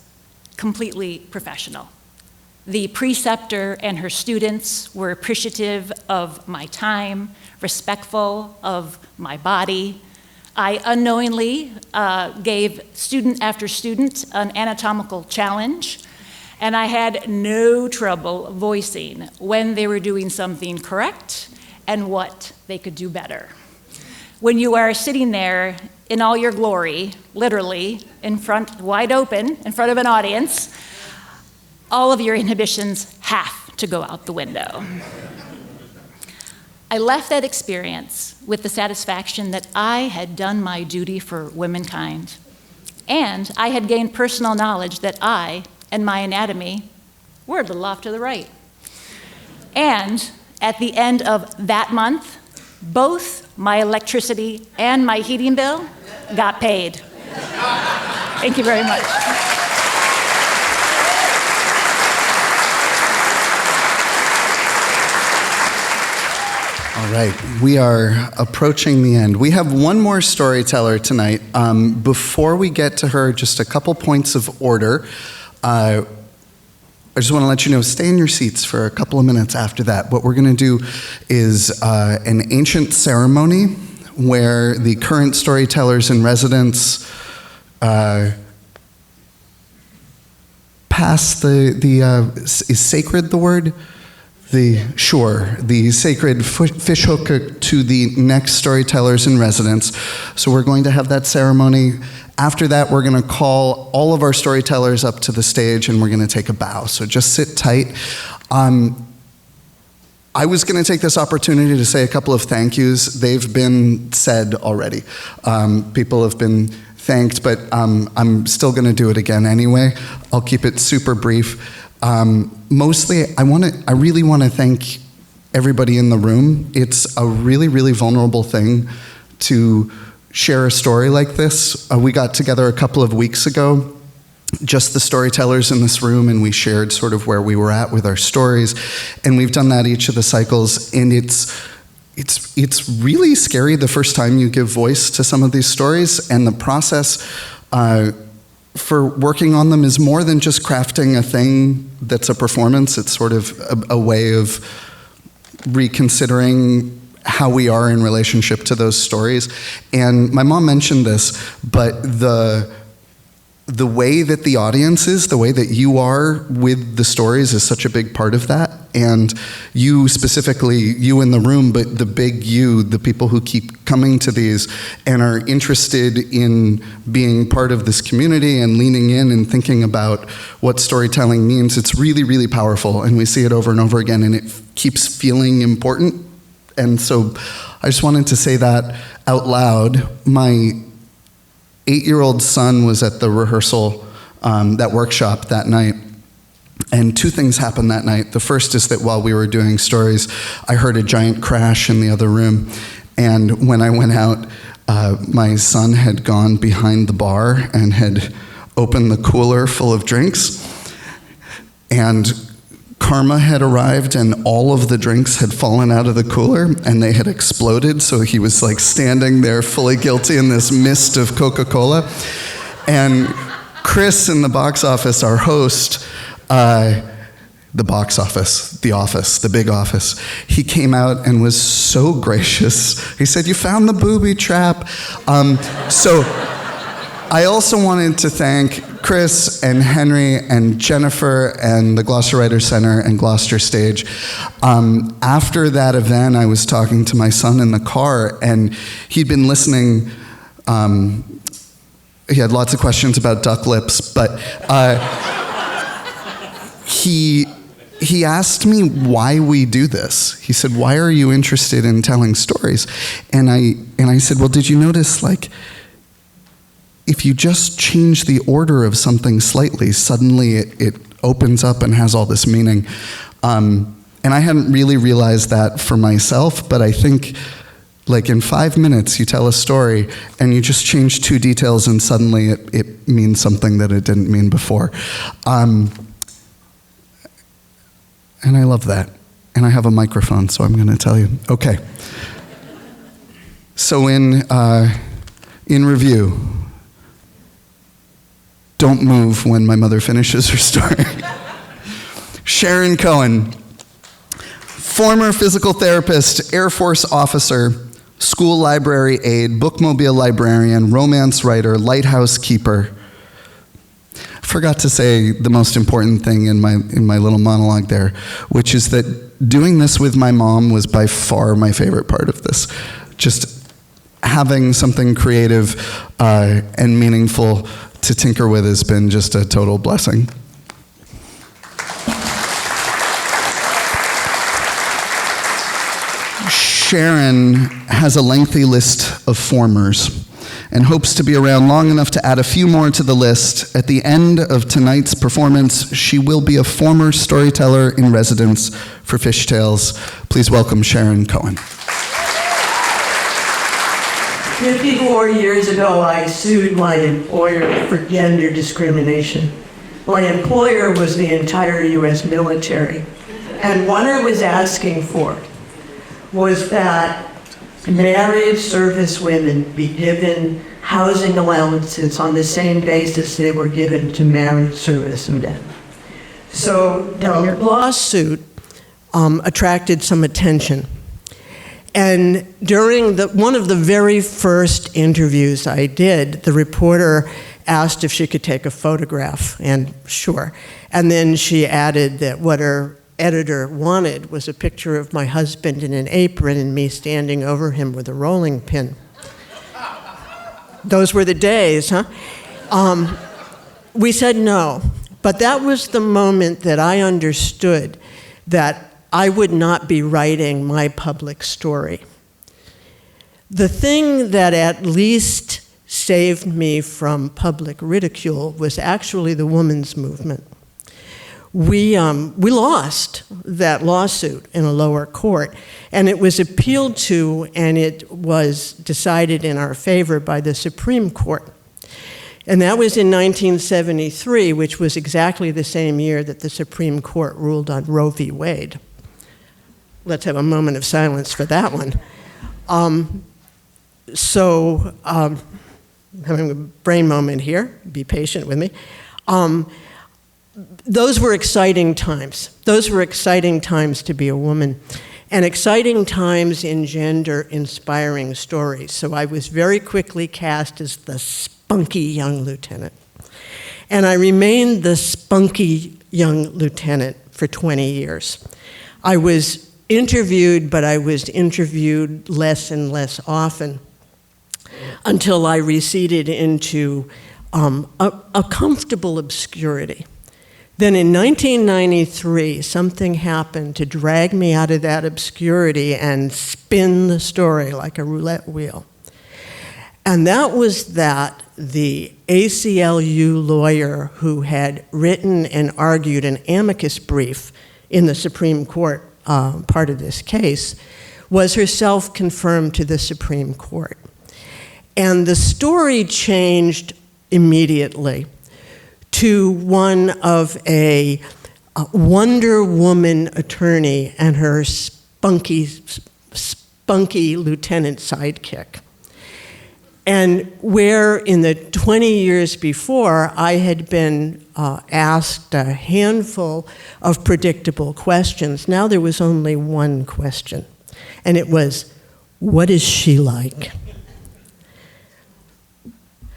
completely professional. The preceptor and her students were appreciative of my time, respectful of my body. I unknowingly gave student after student an anatomical challenge, and I had no trouble voicing when they were doing something correct and what they could do better. When you are sitting there in all your glory, literally, in front, wide open, in front of an audience, all of your inhibitions have to go out the window. I left that experience with the satisfaction that I had done my duty for womankind, and I had gained personal knowledge that I and my anatomy were a little off to the right. And at the end of that month, both my electricity and my heating bill got paid. Thank you very much. All right, we are approaching the end. We have one more storyteller tonight. Before we get to her, just a couple points of order. I just want to let you know, stay in your seats for a couple of minutes after that. What we're going to do is an ancient ceremony where the current storytellers in residence pass is sacred the word? The sacred fish hook to the next storytellers in residence. So we're going to have that ceremony. After that, we're going to call all of our storytellers up to the stage, and we're going to take a bow. So just sit tight. I was going to take this opportunity to say a couple of thank yous. They've been said already. People have been thanked, but I'm still going to do it again anyway. I'll keep it super brief. Mostly, I really want to thank everybody in the room. It's a really, really vulnerable thing to share a story like this. We got together a couple of weeks ago, just the storytellers in this room, and we shared sort of where we were at with our stories. And we've done that each of the cycles, and it's really scary the first time you give voice to some of these stories, and the process for working on them is more than just crafting a thing that's a performance. It's sort of a way of reconsidering how we are in relationship to those stories. And my mom mentioned this, but the way that the audience is, the way that you are with the stories is such a big part of that. And you specifically, you in the room, but the big you, the people who keep coming to these and are interested in being part of this community and leaning in and thinking about what storytelling means, it's really, really powerful. And we see it over and over again, and it keeps feeling important. And so I just wanted to say that out loud. My 8-year-old son was at the rehearsal, that workshop that night, and 2 things happened that night. The first is that while we were doing stories, I heard a giant crash in the other room, and when I went out, my son had gone behind the bar and had opened the cooler full of drinks, and karma had arrived, and all of the drinks had fallen out of the cooler and they had exploded, so he was like standing there fully guilty in this mist of Coca-Cola. And Chris in the box office, our host, the big office, he came out and was so gracious. He said, "You found the booby trap." So I also wanted to thank Chris and Henry and Jennifer and the Gloucester Writers Center and Gloucester Stage. After that event, I was talking to my son in the car, and he'd been listening. He had lots of questions about duck lips, but he asked me why we do this. He said, "Why are you interested in telling stories?" And I said, "Well, did you notice, like, if you just change the order of something slightly, suddenly it opens up and has all this meaning." And I hadn't really realized that for myself, but I think, like, in 5 minutes you tell a story and you just change 2 details and suddenly it means something that it didn't mean before. And I love that. And I have a microphone, so I'm going to tell you. Okay. So in review, don't move when my mother finishes her story. Sharon Cohen, former physical therapist, Air Force officer, school library aide, bookmobile librarian, romance writer, lighthouse keeper. Forgot to say the most important thing in my little monologue there, which is that doing this with my mom was by far my favorite part of this. Just having something creative and meaningful to tinker with has been just a total blessing. Sharon has a lengthy list of formers and hopes to be around long enough to add a few more to the list. At the end of tonight's performance, she will be a former storyteller in residence for Fish Tales. Please welcome Sharon Cohen. 54 years ago, I sued my employer for gender discrimination. My employer was the entire U.S. military. And what I was asking for was that married service women be given housing allowances on the same basis they were given to married servicemen. So the lawsuit attracted some attention. And during one of the very first interviews I did, the reporter asked if she could take a photograph, and sure. And then she added that what her editor wanted was a picture of my husband in an apron and me standing over him with a rolling pin. Those were the days, huh? We said no, but that was the moment that I understood that I would not be writing my public story. The thing that at least saved me from public ridicule was actually the women's movement. We lost that lawsuit in a lower court, and it was appealed to, and it was decided in our favor by the Supreme Court. And that was in 1973, which was exactly the same year that the Supreme Court ruled on Roe v. Wade. Let's have a moment of silence for that one. Having a brain moment here, be patient with me. Those were exciting times. Those were exciting times to be a woman, and exciting times in gender-inspiring stories. So I was very quickly cast as the spunky young lieutenant. And I remained the spunky young lieutenant for 20 years. I was interviewed, but I was interviewed less and less often until I receded into a comfortable obscurity. Then in 1993, something happened to drag me out of that obscurity and spin the story like a roulette wheel. And that was that the ACLU lawyer who had written and argued an amicus brief in the Supreme Court part of this case was herself confirmed to the Supreme Court. And the story changed immediately to one of a Wonder Woman attorney and her spunky lieutenant sidekick. And where in the 20 years before, I had been asked a handful of predictable questions, now there was only one question. And it was, what is she like?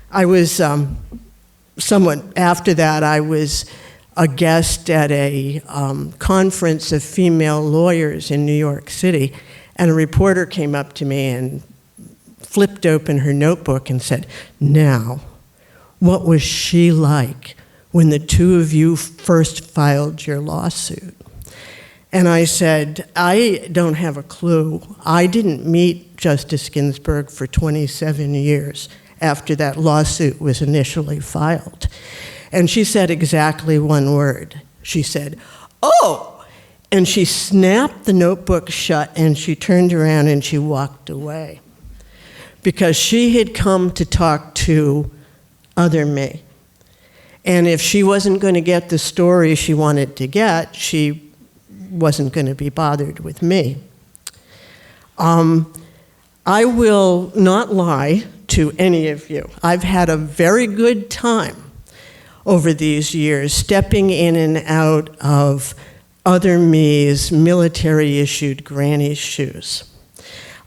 I was somewhat after that, I was a guest at a conference of female lawyers in New York City, and a reporter came up to me and flipped open her notebook and said, now, what was she like when the two of you first filed your lawsuit? And I said, I don't have a clue. I didn't meet Justice Ginsburg for 27 years after that lawsuit was initially filed. And she said exactly one word. She said, oh! And she snapped the notebook shut and she turned around and she walked away. Because she had come to talk to other me. And if she wasn't going to get the story she wanted to get, she wasn't going to be bothered with me. I will not lie to any of you. I've had a very good time over these years stepping in and out of other me's military-issued granny's shoes.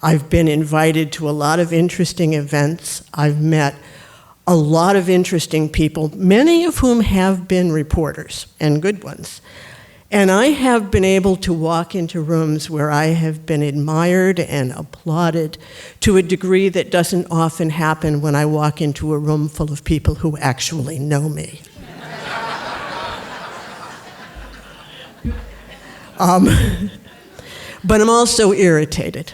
I've been invited to a lot of interesting events. I've met a lot of interesting people, many of whom have been reporters, and good ones. And I have been able to walk into rooms where I have been admired and applauded to a degree that doesn't often happen when I walk into a room full of people who actually know me. But I'm also irritated.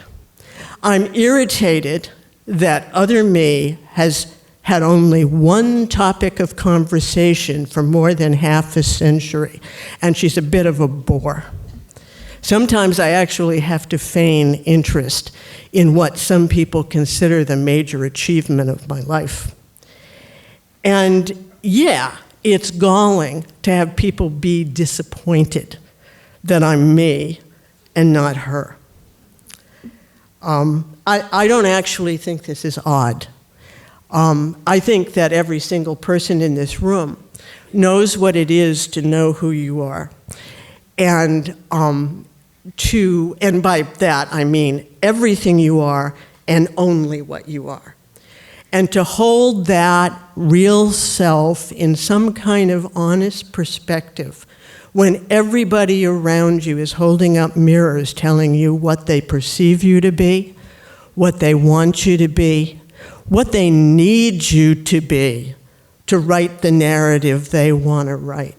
I'm irritated that other me has had only one topic of conversation for more than half a century, and she's a bit of a bore. Sometimes I actually have to feign interest in what some people consider the major achievement of my life. And yeah, it's galling to have people be disappointed that I'm me and not her. I don't actually think this is odd. I think that every single person in this room knows what it is to know who you are. And by that I mean everything you are and only what you are. And to hold that real self in some kind of honest perspective when everybody around you is holding up mirrors telling you what they perceive you to be, what they want you to be, what they need you to be to write the narrative they want to write.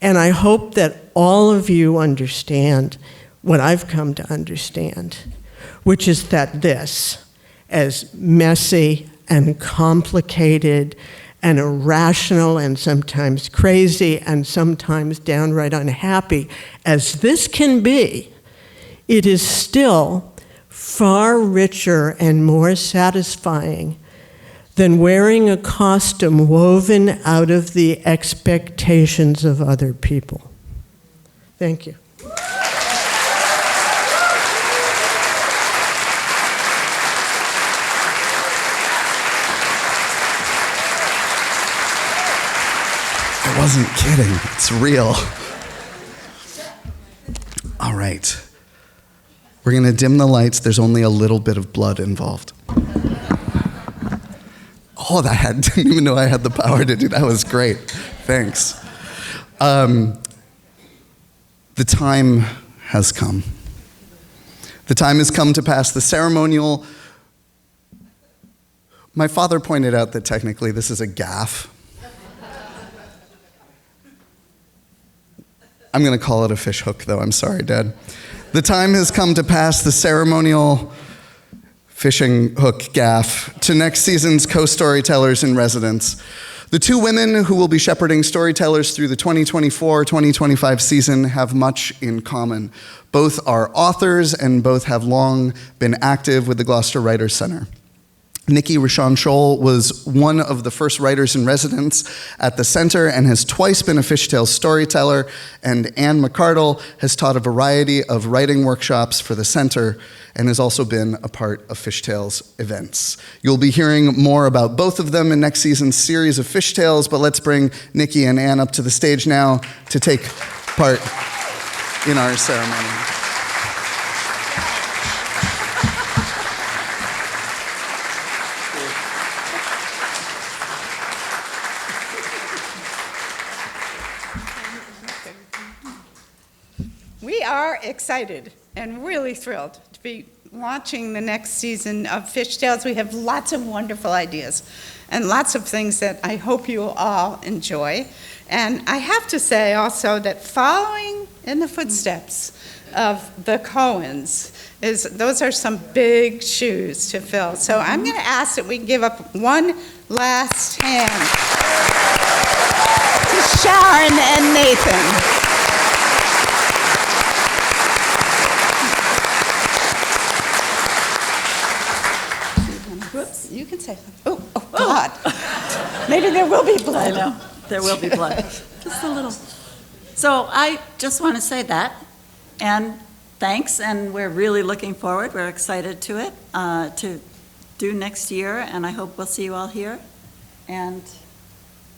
And I hope that all of you understand what I've come to understand, which is that this, as messy and complicated and irrational and sometimes crazy and sometimes downright unhappy as this can be, it is still far richer and more satisfying than wearing a costume woven out of the expectations of other people. Thank you. I wasn't kidding. It's real. All right. We're going to dim the lights. There's only a little bit of blood involved. Oh, didn't even know I had the power to do that. That was great. Thanks. The time has come. The time has come to pass the ceremonial. My father pointed out that technically this is a gaff. I'm going to call it a fish hook, though. I'm sorry, Dad. The time has come to pass the ceremonial fishing hook gaff to next season's co-storytellers in residence. The two women who will be shepherding storytellers through the 2024-2025 season have much in common. Both are authors and both have long been active with the Gloucester Writers Center. Nikki Rashawn Scholl was one of the first writers in residence at the center and has twice been a Fishtails storyteller, and Anne McCardle has taught a variety of writing workshops for the center and has also been a part of Fishtails events. You'll be hearing more about both of them in next season's series of Fishtails, but let's bring Nikki and Anne up to the stage now to take part in our ceremony. We are excited and really thrilled to be launching the next season of Fishtails. We have lots of wonderful ideas and lots of things that I hope you will all enjoy. And I have to say also that following in the footsteps of the Cohens, those are some big shoes to fill. So I'm going to ask that we give up one last hand to Sharon and Nathan. You can say something. Oh, God. Maybe there will be blood. I know. There will be blood. Just a little. So I just want to say that. And thanks. And we're really looking forward. We're excited to it, to do next year. And I hope we'll see you all here. And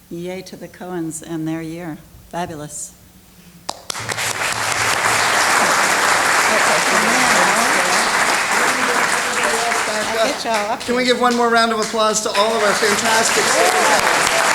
yay to the Cohens and their year. Fabulous. Can we give one more round of applause to all of our fantastic storytellers?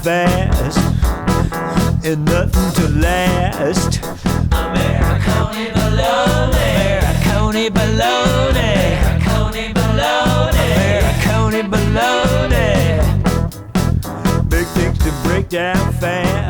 Fast and nothing to last. Americone baloney, Americone baloney, Americone baloney, Americone baloney. Big things to break down fast.